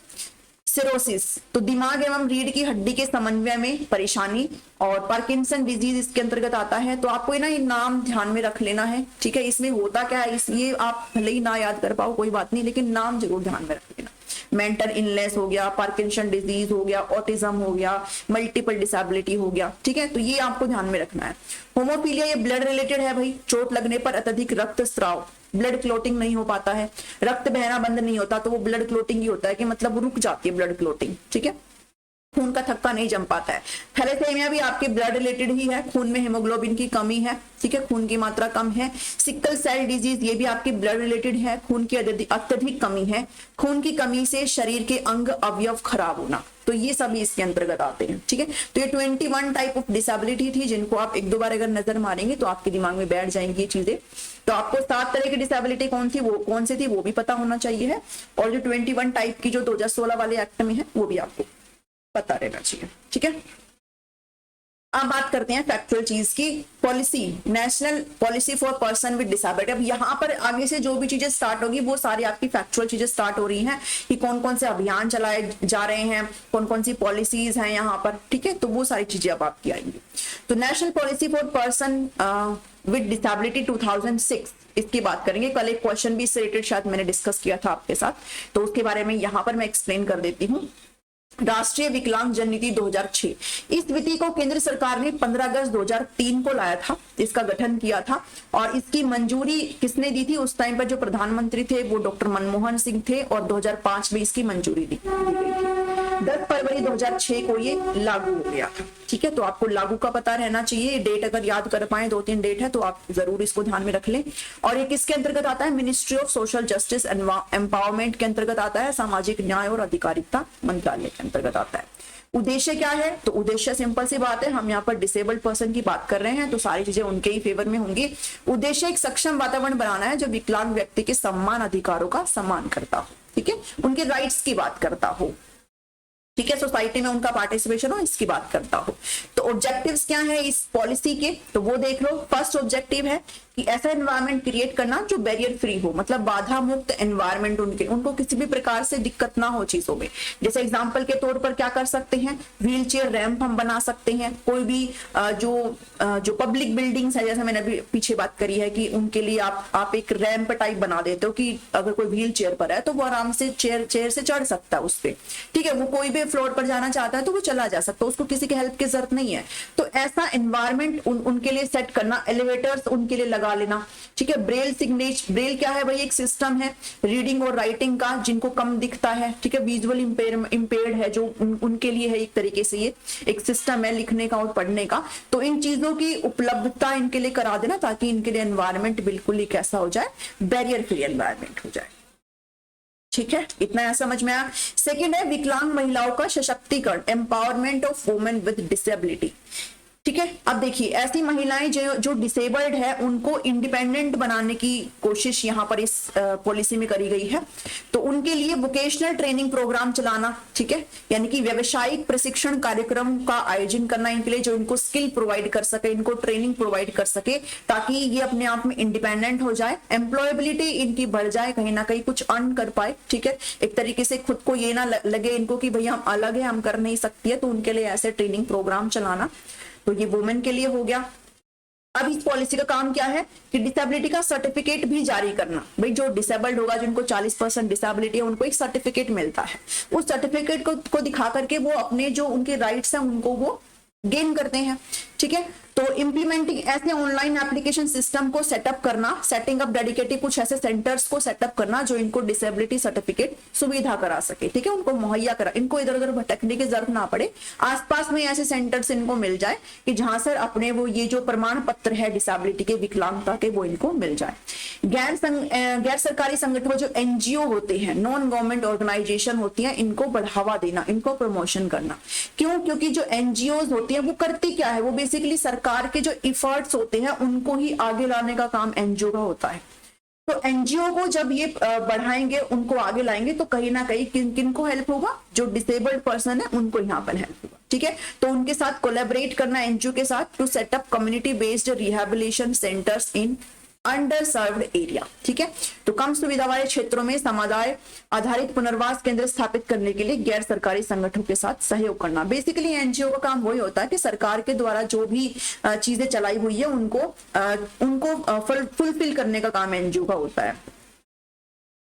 सिरोसिस, तो दिमाग एवं रीढ़ की हड्डी के समन्वय में परेशानी। और पार्किंसन डिजीज इसके अंतर्गत आता है। तो आपको ना ये नाम ध्यान में रख लेना है, ठीक है, इसमें होता क्या है, इसलिए आप भले ही ना याद कर पाओ कोई बात नहीं, लेकिन नाम जरूर ध्यान में रख लेना। मेंटल इलनेस हो गया, पार्किंसन डिजीज हो गया, ऑटिज्म हो गया, मल्टीपल डिसेबिलिटी हो गया, ठीक है, तो ये आपको ध्यान में रखना है। होमोफीलिया ये ब्लड रिलेटेड है भाई, चोट लगने पर अत्यधिक रक्त स्राव, ब्लड क्लोटिंग नहीं हो पाता है, रक्त बहना बंद नहीं होता, तो वो ब्लड क्लोटिंग ही होता है कि मतलब रुक जाती है ब्लड क्लोटिंग, ठीक है, खून का थक्का नहीं जम पाता है। थैलेसेमिया भी आपके ब्लड रिलेटेड ही है, खून में हेमोग्लोबिन की कमी है, ठीक है, खून की मात्रा कम है। सिकल सेल डिजीज ये भी आपकी ब्लड रिलेटेड है, खून की अत्यधिक कमी है, खून की कमी से शरीर के अंग अवयव खराब होना, तो ये सभी इसके अंतर्गत आते हैं, ठीक है। तो ये 21 टाइप ऑफ डिसेबिलिटी थी, जिनको आप एक दो बार अगर नजर मारेंगे तो आपके दिमाग में बैठ जाएंगी ये चीजें। तो आपको 7 तरह की डिसेबिलिटी कौन सी थी वो भी पता होना चाहिए है, और जो 21 टाइप की जो 2016 वाले एक्ट में है वो भी आपको पता रहना चाहिए, ठीक है। अब बात करते हैं फैक्चुअल चीज की, policy, national policy for person with disability. अब यहाँ पर आगे से जो भी चीजें स्टार्ट होगी वो सारी आपकी फैक्चुअल चीजें स्टार्ट हो रही हैं कि कौन कौन से अभियान चलाए जा रहे हैं, कौन कौन सी पॉलिसीज हैं यहाँ पर, ठीक है, तो वो सारी चीजें अब आपकी आएंगी। तो national policy for person with disability 2006, इसकी बात करेंगे। कल एक क्वेश्चन भी इससे रिलेटेड शायद मैंने डिस्कस किया था आपके साथ, तो उसके बारे में यहाँ पर मैं एक्सप्लेन कर देती हूँ। राष्ट्रीय विकलांग जन नीति 2006, इस नीति को केंद्र सरकार ने 15 अगस्त 2003 को लाया था, इसका गठन किया था। और इसकी मंजूरी किसने दी थी, उस टाइम पर जो प्रधानमंत्री थे वो डॉक्टर मनमोहन सिंह थे, और 2005 में इसकी मंजूरी दी गई थी। 10 फरवरी 2006 को ये लागू हो गया था, ठीक है। तो आपको लागू का पता रहना चाहिए, डेट अगर याद कर पाए, 2-3 डेट है तो आप जरूर इसको ध्यान में रख लें। और ये किसके अंतर्गत आता है, ministry of social justice and empowerment के अंतर्गत आता है, सामाजिक न्याय और अधिकारिता मंत्रालय के अंतर्गत आता है। उद्देश्य क्या है, तो उद्देश्य सिंपल सी बात है, हम यहाँ पर डिसेबल्ड पर्सन की बात कर रहे हैं तो सारी चीजें उनके ही फेवर में होंगी। उद्देश्य एक सक्षम वातावरण बनाना है जो विकलांग व्यक्ति के सम्मान अधिकारों का सम्मान करता हो, ठीक है, उनके राइट्स की बात करता हो, ठीक है, सोसाइटी में उनका पार्टिसिपेशन हो, इसकी बात करता हो। तो ऑब्जेक्टिव्स क्या है इस पॉलिसी के, तो वो देख लो। फर्स्ट ऑब्जेक्टिव है कि ऐसा एनवायरनमेंट क्रिएट करना जो बैरियर फ्री हो, मतलब बाधा मुक्त एनवायरनमेंट, उनको किसी भी प्रकार से दिक्कत ना हो चीजों में। जैसे एग्जांपल के तौर पर क्या कर सकते हैं, व्हील चेयर रैंप हम बना सकते हैं। कोई भी जो पब्लिक बिल्डिंग्स है, जैसे मैंने अभी पीछे बात करी है कि उनके लिए आप एक रैंप टाइप बना देते हो कि अगर कोई व्हील चेयर पर है तो वो आराम से चेयर से चढ़ सकता है उस पर, ठीक है। वो कोई भी फ्लोर पर जाना चाहता है तो वो चला जा सकता है, उसको किसी की हेल्प की जरूरत नहीं है। तो ऐसा एनवायरनमेंट उनके लिए सेट करना, एलिवेटर्स उनके लिए लगा लेना, ठीक है। ब्रेल सिग्नेचर, ब्रेल क्या है भाई, एक सिस्टम है रीडिंग और राइटिंग का जिनको कम दिखता है, ठीक है, विजुअल इंपेयर्ड है जो उनके लिए है, एक तरीके से ये एक सिस्टम है लिखने का और पढ़ने का। तो इन चीजों की उपलब्धता इनके लिए करा देना ताकि इनके लिए एनवायरनमेंट बिल्कुल ही कैसा हो जाए, बैरियर फ्री एनवायरनमेंट हो जाए, ठीक है। इतना है समझ में आया। सेकेंड है विकलांग महिलाओं का सशक्तिकरण, empowerment of women with disability, ठीक है। अब देखिए ऐसी महिलाएं जो डिसेबल्ड है उनको इंडिपेंडेंट बनाने की कोशिश यहाँ पर इस पॉलिसी में करी गई है। तो उनके लिए वोकेशनल ट्रेनिंग प्रोग्राम चलाना, ठीक है, यानी कि व्यवसायिक प्रशिक्षण कार्यक्रम का आयोजन करना इनके लिए, जो इनको स्किल प्रोवाइड कर सके, इनको ट्रेनिंग प्रोवाइड कर सके ताकि ये अपने आप में इंडिपेंडेंट हो जाए, एम्प्लॉयबिलिटी इनकी बढ़ जाए, कहीं ना कहीं कुछ अर्न कर पाए, ठीक है। एक तरीके से खुद को ये ना लगे इनको कि भैया हम अलग है, हम कर नहीं सकती है, तो उनके लिए ऐसे ट्रेनिंग प्रोग्राम चलाना। तो ये वुमेन के लिए हो गया। अब इस पॉलिसी का काम क्या है कि डिसेबिलिटी का सर्टिफिकेट भी जारी करना। भाई जो डिसेबल्ड होगा, जिनको 40% डिसेबिलिटी है, उनको एक सर्टिफिकेट मिलता है। उस सर्टिफिकेट को दिखा करके वो अपने जो उनके राइट्स हैं उनको वो गेन करते हैं, ठीक है। तो इंप्लीमेंटिंग ऐसे ऑनलाइन एप्लीकेशन सिस्टम को सेटअप करना, सेटिंग अप डेडिकेटेड कुछ ऐसे सेंटर्स को सेटअप करना जो इनको डिसेबिलिटी सर्टिफिकेट सुविधा करा सके, ठीक है, उनको मुहैया करा, इनको इधर उधर भटकने की जरूरत ना पड़े, आसपास में ऐसे सेंटर्स इनको मिल जाए कि जहां सर अपने वो ये जो प्रमाण पत्र है डिसेबिलिटी के, विकलांगता के, वो इनको मिल जाए। गैर सरकारी संगठन जो एनजीओ होते हैं, नॉन गवर्नमेंट ऑर्गेनाइजेशन होती है, इनको बढ़ावा देना, इनको प्रमोशन करना। क्यों? क्योंकि जो एनजीओ होती है वो करती क्या है, वो बेसिकली सरकार के जो इफर्ट्स होते हैं उनको ही आगे लाने का काम एनजीओ का होता है। तो एनजीओ को जब ये बढ़ाएंगे, उनको आगे लाएंगे, तो कहीं ना कहीं किन को हेल्प होगा, जो डिसेबल्ड पर्सन है उनको यहाँ पर हेल्प होगा, ठीक है। तो उनके साथ कोलैबोरेट करना एनजीओ के साथ to set up community based rehabilitation centres in underserved area, ठीक है। तो कम सुविधा वाले क्षेत्रों में समुदाय आधारित पुनर्वास केंद्र स्थापित करने के लिए गैर सरकारी संगठनों के साथ सहयोग करना। बेसिकली एनजीओ का काम वही होता है कि सरकार के द्वारा जो भी चीजें चलाई हुई है उनको फुलफिल करने का काम एनजीओ का होता है।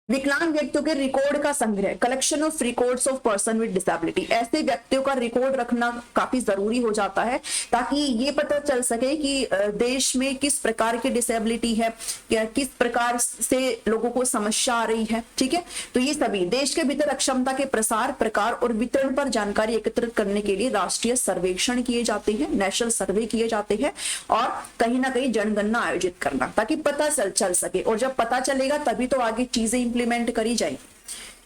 विकलांग व्यक्तियों के रिकॉर्ड का संग्रह, collection of records of person with disability, ऐसे व्यक्तियों का रिकॉर्ड रखना काफी जरूरी हो जाता है ताकि ये पता चल सके कि देश में किस प्रकार की डिसेबिलिटी है या किस प्रकार से लोगों को समस्या आ रही है, ठीक है। तो ये सभी देश के भीतर अक्षमता के प्रसार, प्रकार और वितरण पर जानकारी एकत्रित करने के लिए राष्ट्रीय सर्वेक्षण किए जाते हैं, नेशनल सर्वे किए जाते हैं, और कहीं ना कहीं जनगणना आयोजित करना ताकि पता चल सके, और जब पता चलेगा तभी तो आगे चीजें इंप्लीमेंट करी जाएगी।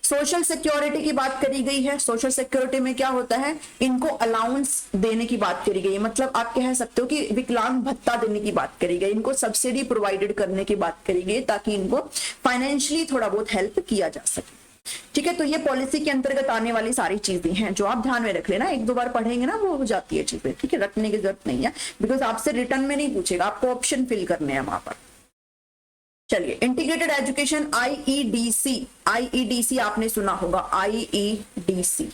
सोशल सिक्योरिटी की बात करी गई है। सोशल सिक्योरिटी में क्या होता है, इनको अलाउंस देने की बात करी गई है, मतलब आप कह सकते हो कि विकलांग भत्ता देने की बात करी गई, इनको सब्सिडी प्रोवाइडेड करने की बात करी गई ताकि इनको फाइनेंशियली थोड़ा बहुत हेल्प किया जा सके, ठीक है। तो ये पॉलिसी के अंतर्गत आने वाली सारी चीजें हैं जो आप ध्यान में रख लेना, एक दो बार पढ़ेंगे ना वो हो जाती है चीजें, ठीक है, रखने की जरूरत नहीं है, बिकॉज आपसे रिटर्न में नहीं पूछेगा, आपको ऑप्शन फिल करने हैं वहां पर। चलिए, इंटीग्रेटेड एजुकेशन आईईडीसी आपने सुना होगा, आईईडीसी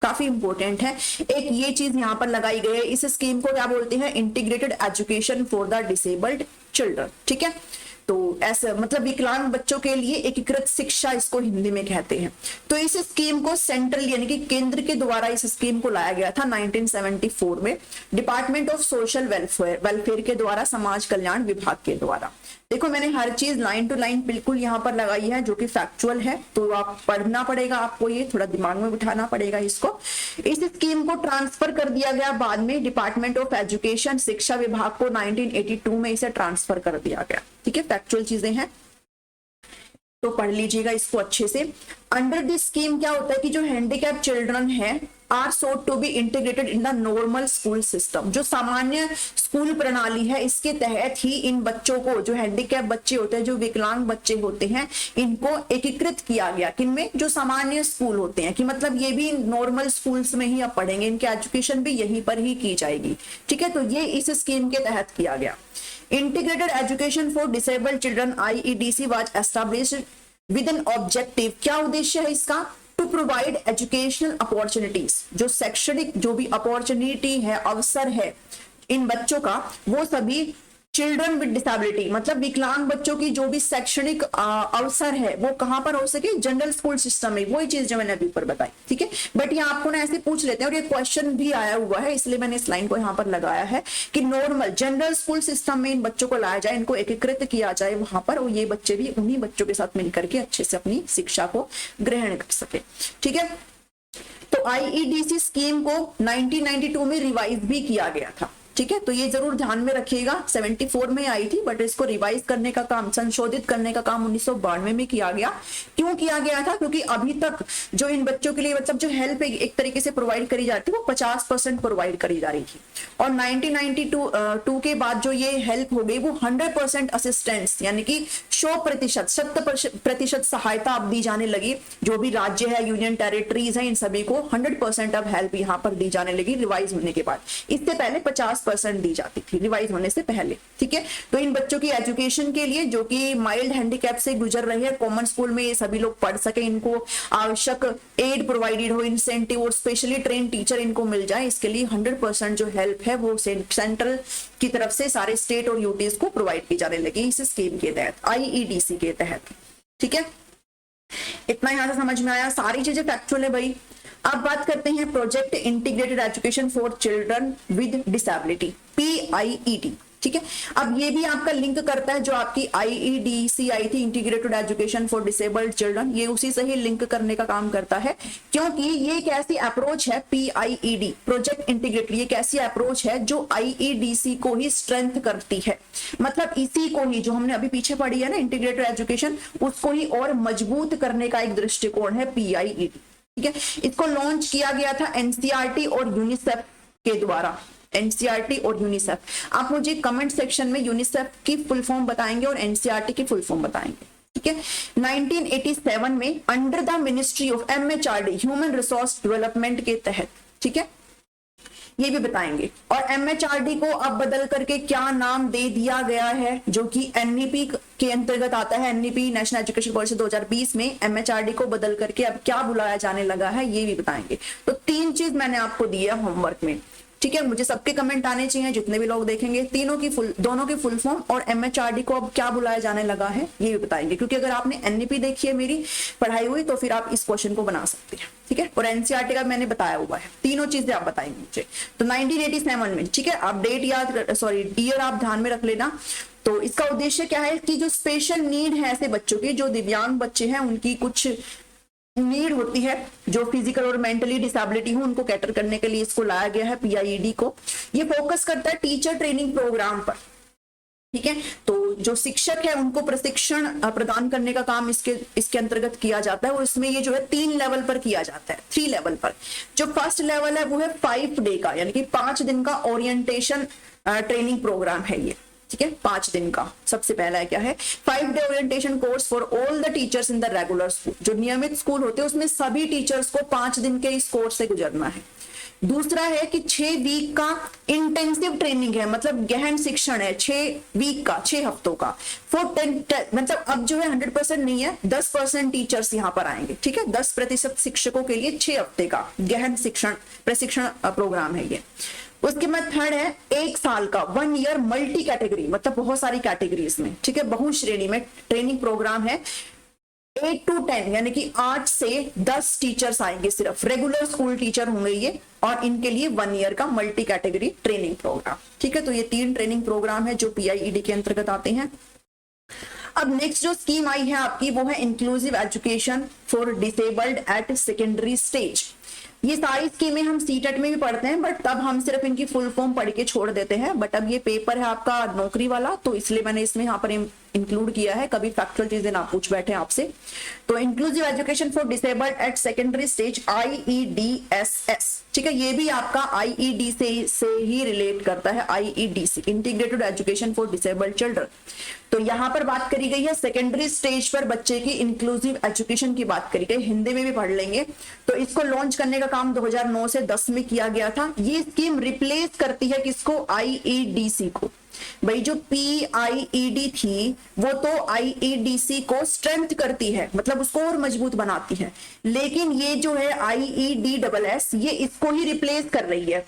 काफी इंपॉर्टेंट है। एक ये चीज यहाँ पर लगाई गई है, इस स्कीम को क्या बोलते हैं, integrated education for the disabled children, ठीक है। तो ऐसा मतलब विकलांग बच्चों के लिए एकीकृत शिक्षा इसको हिंदी में कहते हैं। तो इस स्कीम को सेंट्रल यानी कि केंद्र के द्वारा इस स्कीम को लाया गया था 1974 में, डिपार्टमेंट ऑफ सोशल वेलफेयर के द्वारा, समाज कल्याण विभाग के द्वारा। देखो मैंने हर चीज लाइन टू लाइन बिल्कुल यहाँ पर लगाई है जो कि फैक्चुअल है, तो आप पढ़ना पड़ेगा, आपको ये थोड़ा दिमाग में बिठाना पड़ेगा इसको। इस स्कीम को ट्रांसफर कर दिया गया बाद में डिपार्टमेंट ऑफ एजुकेशन, शिक्षा विभाग को 1982 में इसे ट्रांसफर कर दिया गया, ठीक है, फैक्चुअल चीजें हैं। तो पढ़ लीजिएगा इसको अच्छे से। अंडर दिस स्कीम क्या होता है कि जो हैंडीकैप चिल्ड्रन है are sought to be integrated in the normal school system, जो सामान्य स्कूल प्रणाली है इसके तहत ही इन बच्चों को, जो हैंडीकैप बच्चे होते हैं, जो विकलांग बच्चे होते हैं, इनको एकीकृत किया गया। किनमें? जो सामान्य स्कूल होते हैं, कि मतलब ये भी नॉर्मल स्कूल्स में ही अब पढ़ेंगे, इनकी एजुकेशन भी यहीं पर ही की जाएगी। ठीक है, तो ये इस स्कीम के तहत किया गया। Integrated education for disabled children IEDC was established with an objective. क्या उद्देश्य है इसका? टू प्रोवाइड एजुकेशनल अपॉर्चुनिटीज, जो शैक्षणिक जो भी अपॉर्चुनिटी है, अवसर है इन बच्चों का, वो सभी चिल्ड्रन विद डिसेबिलिटी, मतलब विकलांग बच्चों की जो भी शैक्षणिक अवसर है वो कहां पर हो सके? जनरल स्कूल सिस्टम में। वही चीज जो मैंने अभी ऊपर बताई। ठीक है, बट ये आपको ना ऐसे पूछ लेते हैं, और ये क्वेश्चन भी आया हुआ है, इसलिए मैंने इस लाइन को यहाँ पर लगाया है कि नॉर्मल जनरल स्कूल सिस्टम में इन बच्चों को लाया जाए, इनको एकीकृत किया जाए वहां पर, और ये बच्चे भी उन्हीं बच्चों के साथ मिलकर के अच्छे से अपनी शिक्षा को ग्रहण कर सके। ठीक है, तो IEDC स्कीम को 1992 में रिवाइज भी किया गया था। ठीक है, तो ये जरूर ध्यान में रखिएगा। 74 में आई थी, बट इसको रिवाइज करने का काम, संशोधित करने का काम 1992 में किया गया। क्यों किया गया था? क्योंकि अभी तक जो इन बच्चों के लिए मतलब जो हेल्प एक तरीके से प्रोवाइड करी जाती है वो 50% प्रोवाइड करी जा रही थी, और 1992 के बाद जो ये हेल्प हो गई वो 100% असिस्टेंस, यानी कि 100% सहायता अब दी जाने लगी। जो भी राज्य है, यूनियन टेरिटरीज है, इन सभी को 100% अब हेल्प यहाँ पर दी जाने लगी रिवाइज होने के बाद। इससे पहले 50% दी जाती थी रिवाइज होने से पहले। ठीक है, तो इन बच्चों की एजुकेशन के लिए, जो कि माइल्ड हैंडीकैप से गुजर रहे हैं, कॉमन स्कूल में ये सभी लोग पढ़ सके, इनको आवश्यक एड प्रोवाइडेड हो, इंसेंटिव और स्पेशली ट्रेन टीचर इनको मिल जाए, इसके लिए 100% जो हेल्प है वो सेंट्रल की तरफ से सारे स्टेट और यूटीज को प्रोवाइड की जाने लगी इस स्कीम के तहत, IEDC के तहत। ठीक है, इतना यहां से समझ में आया। सारी चीजें फैक्चुअल है भाई। अब बात करते हैं project integrated education for children with disability, PIED। ठीक है, अब ये भी आपका लिंक करता है जो आपकी IEDC आई थी, integrated education for disabled children, ये उसी से ही लिंक करने का काम करता है, क्योंकि ये एक ऐसी अप्रोच है, PIED प्रोजेक्ट इंटीग्रेटेड, ये एक ऐसी अप्रोच है जो IEDC को ही स्ट्रेंथ करती है। मतलब इसी को ही, जो हमने अभी पीछे पढ़ी है ना इंटीग्रेटेड एजुकेशन, उसको ही और मजबूत करने का एक दृष्टिकोण है PIED। ठीक है, इसको लॉन्च किया गया था NCERT और यूनिसेफ के द्वारा। NCERT और यूनिसेफ, आप मुझे कमेंट सेक्शन में यूनिसेफ की फुल फॉर्म बताएंगे और NCERT की फुल फॉर्म बताएंगे। ठीक है, 1987 में under the ministry of MHRD human resource development के तहत, ठीक है, ये भी बताएंगे। और MHRD को अब बदल करके क्या नाम दे दिया गया है, जो कि NEP के अंतर्गत आता है, NEP नेशनल एजुकेशन पॉलिसी 2020 में MHRD को बदल करके अब क्या बुलाया जाने लगा है, ये भी बताएंगे। तो 3 चीज मैंने आपको दी है होमवर्क में। ठीक है, मुझे सबके कमेंट आने चाहिए, जितने भी लोग देखेंगे, दोनों की फुल फॉर्म और MHRD को अब क्या बुलाया जाने लगा है ये भी बताएंगे, क्योंकि अगर आपने NEP देखी है मेरी पढ़ाई हुई तो फिर आप इस क्वेश्चन को बना सकते हैं। ठीक है, और NCERT का मैंने बताया हुआ है, तीनों चीजें आप बताएंगे मुझे। तो 1987 में, ठीक है, आप डेट ईयर आप ध्यान में रख लेना। तो इसका उद्देश्य क्या है कि जो स्पेशल नीड है ऐसे बच्चों की, जो दिव्यांग बच्चे हैं, उनकी कुछ नीड होती है, जो फिजिकल और मेंटली डिसेबिलिटी हो, उनको कैटर करने के लिए इसको लाया गया है PIED को। ये फोकस करता है टीचर ट्रेनिंग प्रोग्राम पर। ठीक है, तो जो शिक्षक है उनको प्रशिक्षण प्रदान करने का काम इसके अंतर्गत किया जाता है, और इसमें ये जो है 3 लेवल पर किया जाता है, 3 लेवल पर। जो फर्स्ट लेवल है वो है 5 डे का, यानी कि 5 दिन का ओरिएंटेशन ट्रेनिंग प्रोग्राम है ये। ठीक है, 5 दिन का। सबसे पहला है क्या है, 5 day orientation course for all the teachers in the regular school. जो नियमित स्कूल होते हैं उसमें सभी टीचर्स को 5 दिन के इस कोर्स से गुजरना है। दूसरा है कि 6 वीक का इंटेंसिव ट्रेनिंग है, मतलब गहन शिक्षण है, 6 वीक का, 6 हफ्तों का। मतलब अब जो है 100% नहीं है, 10% टीचर्स यहाँ पर आएंगे। ठीक है, 10% शिक्षकों के लिए 6 हफ्ते का गहन प्रशिक्षण प्रोग्राम है ये। उसके बाद थर्ड है 1 साल का 1 ईयर मल्टी कैटेगरी, मतलब बहुत सारी कैटेगरीज में, ठीक है, बहु श्रेणी में ट्रेनिंग प्रोग्राम है। 8 to 10 यानी कि 8 से 10 टीचर्स आएंगे, सिर्फ रेगुलर स्कूल टीचर होंगे ये, और इनके लिए 1 ईयर का मल्टी कैटेगरी ट्रेनिंग प्रोग्राम। ठीक है, तो ये 3 ट्रेनिंग प्रोग्राम है जो PIED के अंतर्गत आते हैं। अब नेक्स्ट जो स्कीम आई है आपकी वो है inclusive education for disabled at secondary stage. ये सारी स्कीमें हम सीटेट में भी पढ़ते हैं, बट तब हम सिर्फ इनकी फुल फॉर्म पढ़ के छोड़ देते हैं। बट अब ये पेपर है आपका नौकरी वाला, तो इसलिए मैंने इसमें यहाँ पर इंक्लूड किया है, कभी फैक्चुअल चीजें ना पूछ बैठे आपसे। तो inclusive education for disabled at secondary stage, IEDSS, ठीक है, ये भी आपका IED से ही रिलेट करता है, IEDC, integrated education for disabled children. तो यहाँ पर बात करी गई है सेकेंडरी स्टेज पर बच्चे की इंक्लूसिव एजुकेशन की बात करी गई, हिंदी में भी पढ़ लेंगे। तो इसको लॉन्च करने का काम 2009 से 10 में किया गया था। ये स्कीम रिप्लेस करती है किसको, IEDC को। भाई जो PIED थी वो तो IEDC को स्ट्रेंथ करती है, मतलब उसको और मजबूत बनाती है, लेकिन ये जो है IEDSS ये इसको ही रिप्लेस कर रही है,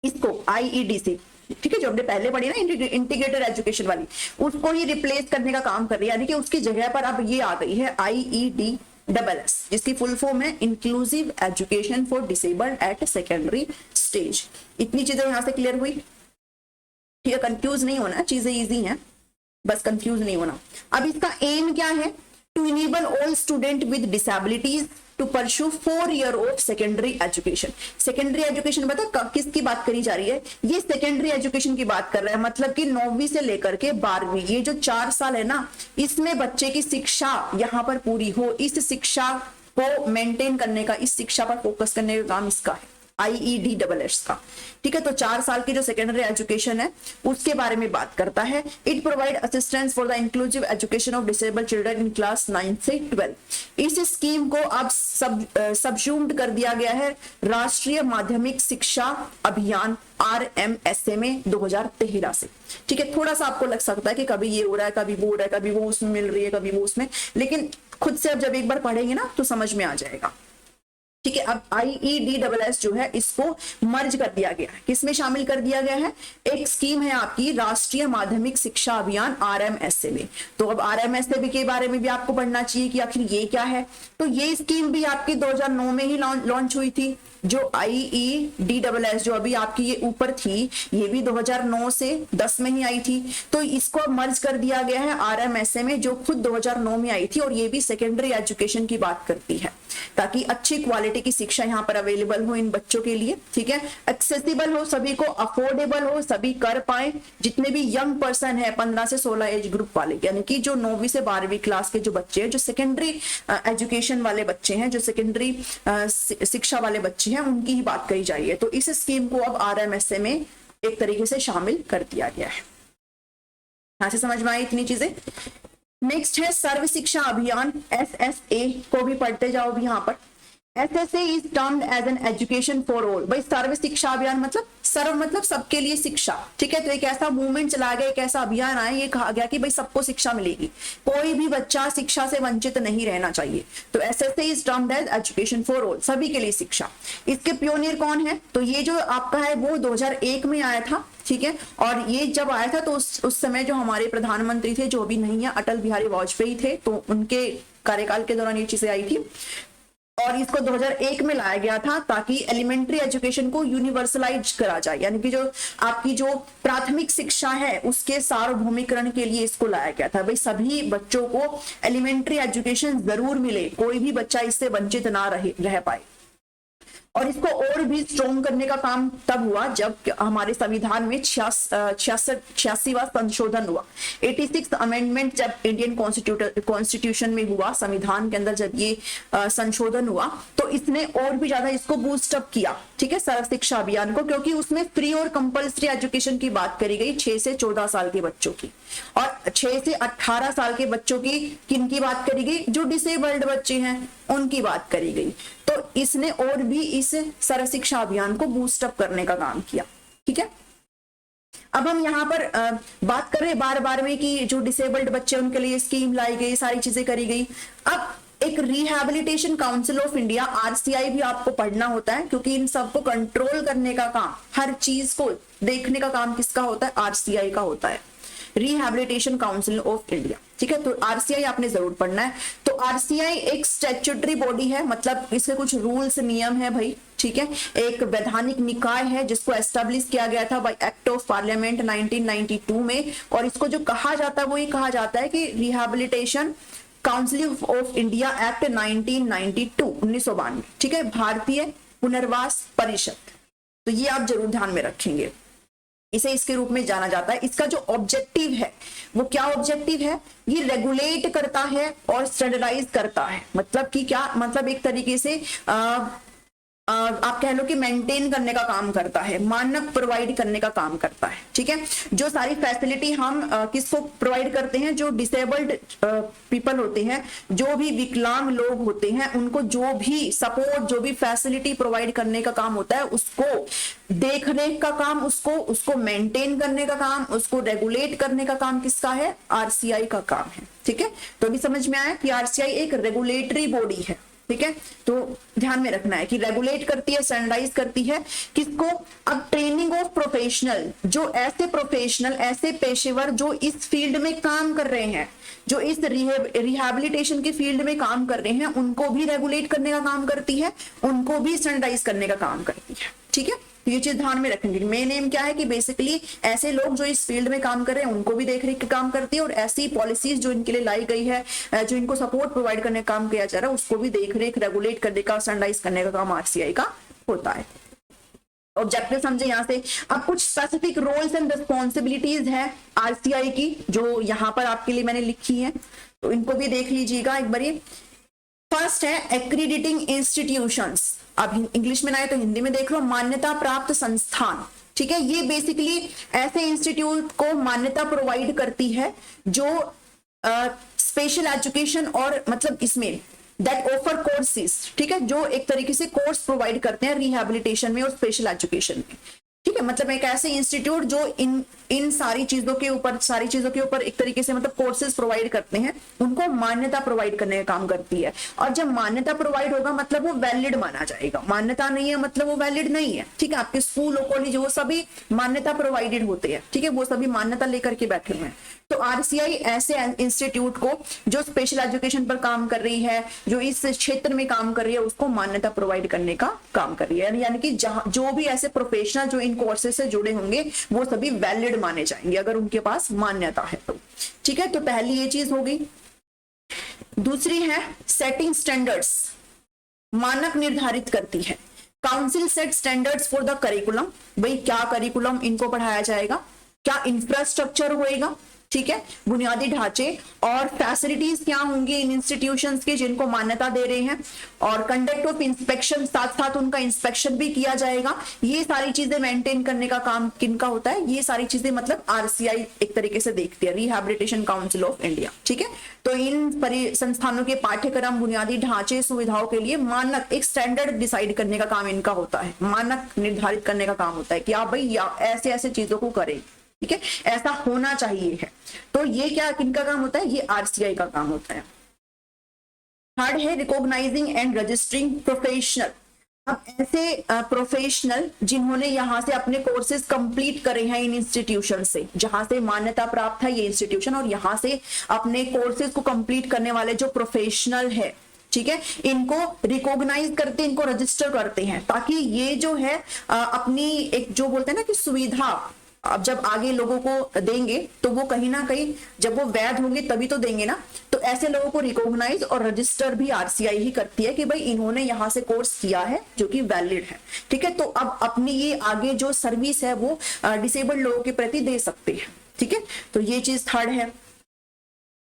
इसको IEDC, ठीक है, जो हमने पहले पढ़ी ना इंटीग्रेटेड एजुकेशन वाली, उसको ही रिप्लेस करने का काम कर रही है, यानी कि उसकी जगह पर अब ये आ गई है IEDSS, जिसकी फुल फॉर्म है inclusive education for disabled at secondary stage. इतनी चीजें यहां से क्लियर हुई, ठीक है, कंफ्यूज नहीं होना, चीजें इजी हैं, बस कंफ्यूज नहीं होना। अब इसका एम क्या है, to enable all student with disabilities to pursue 4 year of secondary education. Secondary education बता किसकी बात करी जा रही है, ये सेकेंडरी एजुकेशन की बात कर रहा है, मतलब कि 9वीं से लेकर के 12वीं, ये जो 4 साल है ना, इसमें बच्चे की शिक्षा यहाँ पर पूरी हो, इस शिक्षा को मेंटेन करने का, इस शिक्षा पर फोकस करने का काम इसका है, IEDSS का, ठीक है। तो 4 साल की जो सेकेंडरी एजुकेशन है उसके बारे में बात करता है। It provide assistance for the inclusive education of disabled children in class 9 से 12। इस स्कीम को अब सबज्यूम्ड कर दिया गया है राष्ट्रीय माध्यमिक शिक्षा अभियान RMSA में 2013 से, ठीक है। थोड़ा सा आपको लग सकता है कि कभी ये हो रहा है, कभी वो हो रहा है, कभी वो उसमें मिल रही है, कभी वो उसमें, लेकिन खुद से अब जब एक बार पढ़ेंगे ना तो समझ में आ जाएगा, ठीक है। अब IEDSS जो है इसको मर्ज कर दिया गया है, किसमें शामिल कर दिया गया है, एक स्कीम है आपकी राष्ट्रीय माध्यमिक शिक्षा अभियान RMSA में। तो अब RMSA के बारे में भी आपको पढ़ना चाहिए कि आखिर ये क्या है। तो ये स्कीम भी आपकी 2009 में ही लॉन्च हुई थी। जो IEDSS जो अभी आपकी ये ऊपर थी, ये भी 2009 से 10 में ही आई थी। तो इसको मर्ज कर दिया गया है RMSA में, जो खुद 2009 में आई थी, और ये भी सेकेंडरी एजुकेशन की बात करती है, ताकि अच्छी क्वालिटी की शिक्षा यहाँ पर अवेलेबल हो इन बच्चों के लिए, ठीक है, एक्सेसिबल हो, सभी को अफोर्डेबल हो, सभी कर पाए, जितने भी यंग पर्सन है 15 से 16 एज ग्रुप वाले, यानी कि जो 9वीं से 12वीं क्लास के जो बच्चे हैं, जो सेकेंडरी एजुकेशन वाले बच्चे हैं, जो सेकेंडरी शिक्षा वाले बच्चे हैं, उनकी ही बात कही जा रही है। तो इस स्कीम को अब RMSA में एक तरीके से शामिल कर दिया गया है। यहां से समझ में आई इतनी चीजें। नेक्स्ट है सर्व शिक्षा अभियान, SSA को भी पढ़ते जाओ भी यहाँ पर। SSA is termed as an education for all. भाई सर्व शिक्षा अभियान मतलब सर्व मतलब सबके लिए शिक्षा, ठीक है। तो एक ऐसा मूवमेंट चलाया गया, एक ऐसा अभियान आया, ये कहा गया कि भाई सबको शिक्षा मिलेगी, कोई भी बच्चा शिक्षा से वंचित नहीं रहना चाहिए। तो SSA is termed as education for all, सभी के लिए शिक्षा। इसके पियोनियर कौन है, तो ये जो आपका है वो 2001 में आया था, ठीक है। और ये जब आया था तो उस समय जो हमारे प्रधानमंत्री थे, जो अभी नहीं है, अटल बिहारी वाजपेयी थे, तो उनके कार्यकाल के दौरान ये चीजें आई थी। और इसको 2001 में लाया गया था ताकि एलिमेंट्री एजुकेशन को यूनिवर्सलाइज करा जाए, यानी कि जो आपकी जो प्राथमिक शिक्षा है उसके सार्वभौमिकरण के लिए इसको लाया गया था। भाई सभी बच्चों को एलिमेंट्री एजुकेशन जरूर मिले, कोई भी बच्चा इससे वंचित ना रह पाए। और इसको और भी स्ट्रॉन्ग करने का काम तब हुआ जब हमारे संविधान में 86वां संशोधन हुआ, 86 अमेंडमेंट जब इंडियन कॉन्स्टिट्यूशन में हुआ, संविधान के अंदर जब ये संशोधन हुआ, तो इसने और भी ज्यादा इसको बूस्ट अप किया, ठीक है, सर्व शिक्षा अभियान को, क्योंकि उसमें फ्री और कंपल्सरी एजुकेशन की बात करी गई 6 से 14 साल के बच्चों की, और 6 से 18 साल के बच्चों की किनकी बात करी गई, जो डिसेबल्ड बच्चे हैं उनकी बात करी गई। तो इसने और भी इस सर्व शिक्षा अभियान को बूस्ट अप करने का काम किया, ठीक है। अब हम यहाँ पर बात कर रहे हैं बार बार में कि जो डिसेबल्ड बच्चे उनके लिए स्कीम लाई गई, सारी चीजें करी गई। अब एक rehabilitation council of India RCI भी आपको पढ़ना होता है, क्योंकि इन सबको कंट्रोल करने का काम, हर चीज को देखने का काम किसका होता है, RCI का होता है, रिहैबिलिटेशन काउंसिल ऑफ इंडिया, ठीक है। तो RCI आपने जरूर पढ़ना है। तो RCI एक स्टैट्यूटरी बॉडी है, मतलब इसके कुछ रूल्स नियम है भाई, ठीक है। एक वैधानिक निकाय है जिसको एस्टेब्लिश किया गया था बाय एक्ट ऑफ पार्लियामेंट 1992 में, और इसको जो कहा जाता है वो ये कहा जाता है कि rehabilitation council of India act 1992, ठीक है, भारतीय पुनर्वास परिषद। तो ये आप जरूर ध्यान में रखेंगे। इसे इसके रूप में जाना जाता है। इसका जो ऑब्जेक्टिव है वो क्या ऑब्जेक्टिव है, ये रेगुलेट करता है और स्टैंडर्डाइज करता है। मतलब कि क्या मतलब, एक तरीके से आप कह लो कि मेंटेन करने का काम करता है, मानक प्रोवाइड करने का काम करता है। ठीक है, जो सारी फैसिलिटी हम किसको प्रोवाइड करते हैं, जो डिसेबल्ड पीपल होते हैं, जो भी विकलांग लोग होते हैं, उनको जो भी सपोर्ट, जो भी फैसिलिटी प्रोवाइड करने का काम होता है, उसको देखने का काम, उसको मेंटेन करने का काम, उसको रेगुलेट करने का काम किसका है, आरसीआई का काम है। ठीक है, तो अभी समझ में आया कि आरसीआई एक रेगुलेटरी बॉडी है। ठीक है, तो ध्यान में रखना है कि रेगुलेट करती है, स्टैंडर्डाइज करती है किसको, अब ट्रेनिंग ऑफ प्रोफेशनल, जो ऐसे प्रोफेशनल, ऐसे पेशेवर जो इस फील्ड में काम कर रहे हैं, जो इस रिहैबिलिटेशन के फील्ड में काम कर रहे हैं, उनको भी रेगुलेट करने का काम करती है, उनको भी स्टैंडर्डाइज करने का काम करती है। ठीक है, तो ये चीज ध्यान में रखेंगे। मेन एम क्या है कि बेसिकली ऐसे लोग जो इस फील्ड में काम कर रहे हैं उनको भी देख रेख का काम करती है, और ऐसी पॉलिसीज जो इनके लिए लाई गई है, जो इनको सपोर्ट प्रोवाइड करने का काम किया जा रहा है, उसको भी देख रेख, रेगुलेट करने का, स्टैंडर्डाइज करने का काम आरसीआई का होता है। ऑब्जेक्टिव समझे यहाँ से। अब कुछ स्पेसिफिक रोल्स एंड रिस्पॉन्सिबिलिटीज है आरसीआई की, जो यहाँ पर आपके लिए मैंने लिखी है, तो इनको भी देख लीजिएगा एक बार। फर्स्ट है एक्रीडिटिंग इंस्टीट्यूशंस, अब इंग्लिश में ना है तो हिंदी में देख लो, मान्यता प्राप्त संस्थान। ठीक है, ये बेसिकली ऐसे इंस्टीट्यूट को मान्यता प्रोवाइड करती है जो स्पेशल एजुकेशन और मतलब इसमें दैट ऑफर कोर्सेज। ठीक है, जो एक तरीके से कोर्स प्रोवाइड करते हैं रिहैबिलिटेशन में और स्पेशल एजुकेशन में। ठीक है, मतलब एक ऐसे इंस्टीट्यूट जो इन सारी चीजों के ऊपर एक तरीके से मतलब कोर्सेज प्रोवाइड करते हैं, उनको मान्यता प्रोवाइड करने का काम करती है। और जब मान्यता प्रोवाइड होगा मतलब वो वैलिड माना जाएगा, मान्यता नहीं है मतलब वो वैलिड नहीं है। ठीक है, आपके स्कूल और कॉलेज वो सभी मान्यता प्रोवाइडेड होते हैं। ठीक है, वो सभी मान्यता लेकर के बैठे हुए हैं। तो आरसीआई ऐसे इंस्टीट्यूट को जो स्पेशल एजुकेशन पर काम कर रही है, जो इस क्षेत्र में काम कर रही है, उसको मान्यता प्रोवाइड करने का काम कर रही है। यानी कि जो भी ऐसे प्रोफेशनल जो इन कोर्सेज से जुड़े होंगे वो सभी वैलिड माने जाएंगे अगर उनके पास मान्यता है तो। ठीक है, तो पहली ये चीज होगी। दूसरी है सेटिंग स्टैंडर्ड्स, मानक निर्धारित करती है। Council set standards for the curriculum, भाई क्या करिकुलम इनको पढ़ाया जाएगा, क्या इंफ्रास्ट्रक्चर होएगा। ठीक है, बुनियादी ढांचे और फैसिलिटीज क्या होंगी इन इंस्टीट्यूशंस के जिनको मान्यता दे रहे हैं, और कंडक्ट ऑफ इंस्पेक्शन, साथ साथ उनका इंस्पेक्शन भी किया जाएगा। ये सारी चीजें मेंटेन करने का काम किनका होता है, ये सारी चीजें मतलब आरसीआई एक तरीके से देखती है, रिहैबिलिटेशन काउंसिल ऑफ इंडिया। ठीक है, तो इन संस्थानों के पाठ्यक्रम, बुनियादी ढांचे, सुविधाओं के लिए मानक, एक स्टैंडर्ड डिसाइड करने का काम इनका होता है, मानक निर्धारित करने का काम होता है कि आप भाई ऐसे ऐसे चीजों को करें। ठीक है, ऐसा होना चाहिए है। तो ये क्या किनका काम होता है, ये आरसीआई का काम होता है। थर्ड है रिकॉग्नाइजिंग एंड रजिस्टरिंग प्रोफेशनल। अब ऐसे प्रोफेशनल जिन्होंने यहाँ से अपने कोर्सेज कंप्लीट करे हैं इन इंस्टीट्यूशन से, जहां से मान्यता प्राप्त है ये इंस्टीट्यूशन, और यहाँ से अपने कोर्सेज को कंप्लीट करने वाले जो प्रोफेशनल है, ठीक है, इनको रिकॉग्नाइज करते हैं, इनको रजिस्टर करते हैं, ताकि ये जो है अपनी एक जो बोलते हैं ना कि सुविधा अब जब आगे लोगों को देंगे तो वो कहीं ना कहीं जब वो वैध होंगे तभी तो देंगे ना। तो ऐसे लोगों को रिकॉग्नाइज और रजिस्टर भी आरसीआई ही करती है कि भाई इन्होंने यहाँ से कोर्स किया है जो कि वैलिड है। ठीक है, तो अब अपनी ये आगे जो सर्विस है वो डिसेबल्ड लोगों के प्रति दे सकते हैं। ठीक है, तो ये चीज थर्ड है।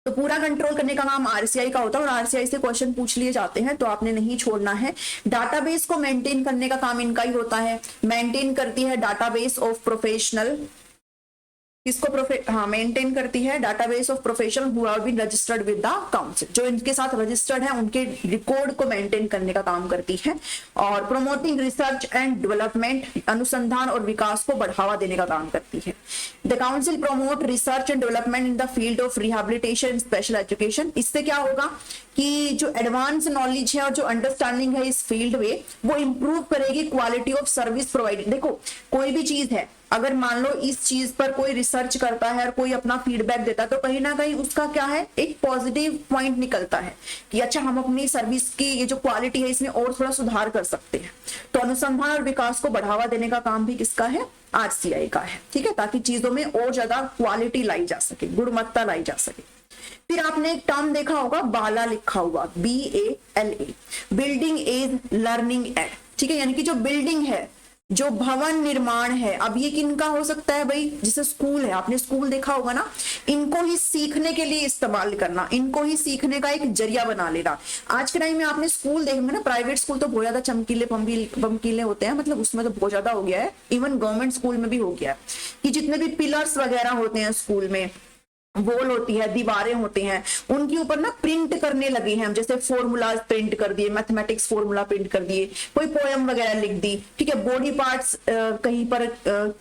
तो पूरा कंट्रोल करने का काम आरसीआई का होता है, और आरसीआई से क्वेश्चन पूछ लिए जाते हैं तो आपने नहीं छोड़ना है। डाटाबेस को मेंटेन करने का काम इनका ही होता है, मेंटेन करती है डाटाबेस ऑफ प्रोफेशनल, किसको मेंटेन करती है, database of professional who have been registered with the council, जो इनके साथ रजिस्टर्ड है उनके रिकॉर्ड को मेंटेन करने का काम करती है। और प्रोमोटिंग रिसर्च एंड डेवलपमेंट, अनुसंधान और विकास को बढ़ावा देने का काम करती है। The council promote research and development in the field of rehabilitation special education. इससे क्या होगा कि जो एडवांस नॉलेज है और जो अंडरस्टैंडिंग है इस फील्ड में वो इंप्रूव करेगी क्वालिटी ऑफ सर्विस प्रोवाइडेड। देखो कोई भी चीज है, अगर मान लो इस चीज पर कोई रिसर्च करता है और कोई अपना फीडबैक देता है तो कहीं ना कहीं उसका क्या है, एक पॉजिटिव पॉइंट निकलता है कि अच्छा हम अपनी सर्विस की ये जो क्वालिटी है इसमें और थोड़ा सुधार कर सकते हैं। तो अनुसंधान और विकास को बढ़ावा देने का काम भी किसका है, आरसीआई का है। ठीक है, ताकि चीजों में और ज्यादा क्वालिटी लाई जा सके, गुणवत्ता लाई जा सके। फिर आपने एक टर्म देखा होगा, बाला लिखा हुआ, BALA, building as learning aid. ठीक है, यानी कि जो बिल्डिंग है, जो भवन निर्माण है, अब ये किनका हो सकता है भाई, जैसे स्कूल है, आपने स्कूल देखा होगा ना, इनको ही सीखने के लिए इस्तेमाल करना, इनको ही सीखने का एक जरिया बना लेना। आज के टाइम में आपने स्कूल देखेंगे ना, प्राइवेट स्कूल तो बहुत ज्यादा चमकीले बमकीले होते हैं, मतलब उसमें तो बहुत ज्यादा हो गया है, इवन गवर्नमेंट स्कूल में भी हो गया है कि जितने भी पिलर्स वगैरह होते हैं स्कूल में, वॉल होती है, दीवारें होती हैं, उनके ऊपर ना प्रिंट करने लगे हैं हम, जैसे फॉर्मूलाज प्रिंट कर दिए, मैथमेटिक्स फॉर्मूला प्रिंट कर दिए, कोई पोएम वगैरह लिख दी, ठीक है, बॉडी पार्ट्स कहीं पर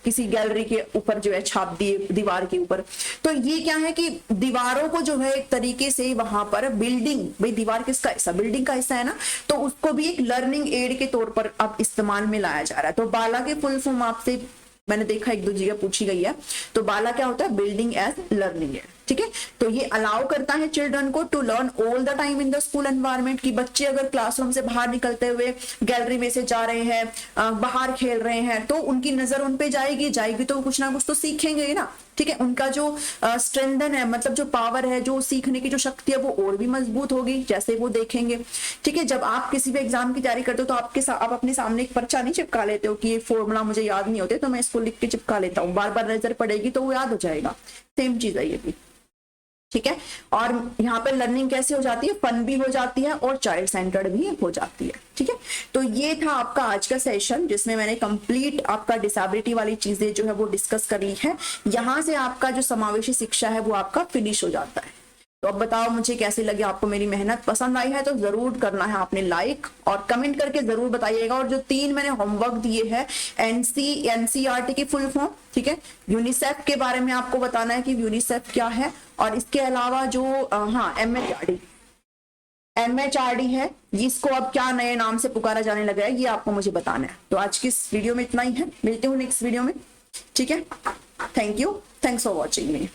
किसी गैलरी के ऊपर जो है छाप दिए दीवार के ऊपर। तो ये क्या है कि दीवारों को जो है एक तरीके से वहां पर बिल्डिंग, भाई दीवार किसका हिस्सा, बिल्डिंग का हिस्सा है ना, तो उसको भी एक लर्निंग एड के तौर पर अब इस्तेमाल में लाया जा रहा है। तो बाला के फुल फॉर्म आपसे मैंने देखा एक दो जगह पूछी गई है, तो बाला क्या होता है, बिल्डिंग एज लर्निंग एड, ठीक है। तो ये अलाउ करता है चिल्ड्रन को to learn all the time in the school environment, कि बच्चे अगर क्लासरूम से बाहर निकलते हुए गैलरी में से जा रहे हैं, बाहर खेल रहे हैं, तो उनकी नजर उन पे जाएगी तो कुछ ना कुछ तो सीखेंगे ना, ठीक है। उनका जो स्ट्रेंथन है, मतलब जो पावर है, जो सीखने की जो शक्ति है, वो और भी मजबूत होगी जैसे वो देखेंगे, ठीक है। जब आप किसी भी एग्जाम की तैयारी करते हो तो आप अपने सामने एक पर्चा नहीं चिपका लेते हो कि ये फॉर्मूला मुझे याद नहीं होते तो मैं इसको लिख के चिपका लेता हूँ, बार बार नजर पड़ेगी तो वो याद हो जाएगा। सेम चीज है ये भी, ठीक है। और यहाँ पे लर्निंग कैसे हो जाती है, फन भी हो जाती है और चाइल्ड सेंटर्ड भी हो जाती है, ठीक है। तो ये था आपका आज का सेशन, जिसमें मैंने कंप्लीट आपका डिसेबिलिटी वाली चीजें जो है वो डिस्कस कर ली है। यहाँ से आपका जो समावेशी शिक्षा है वो आपका फिनिश हो जाता है। तो अब बताओ मुझे कैसी लगी, आपको मेरी मेहनत पसंद आई है तो जरूर करना है आपने लाइक, और कमेंट करके जरूर बताइएगा। और जो 3 मैंने होमवर्क दिए हैं, एनसीईआरटी की फुल फॉर्म, ठीक है, यूनिसेफ के बारे में आपको बताना है कि यूनिसेफ क्या है, और इसके अलावा जो हाँ एमएचआरडी है, जिसको अब क्या नए नाम से पुकारा जाने लगा है, ये आपको मुझे बताना है। तो आज की इस वीडियो में इतना ही है, मिलते हूँ नेक्स्ट वीडियो में, ठीक है। Thank you, thanks for watching me.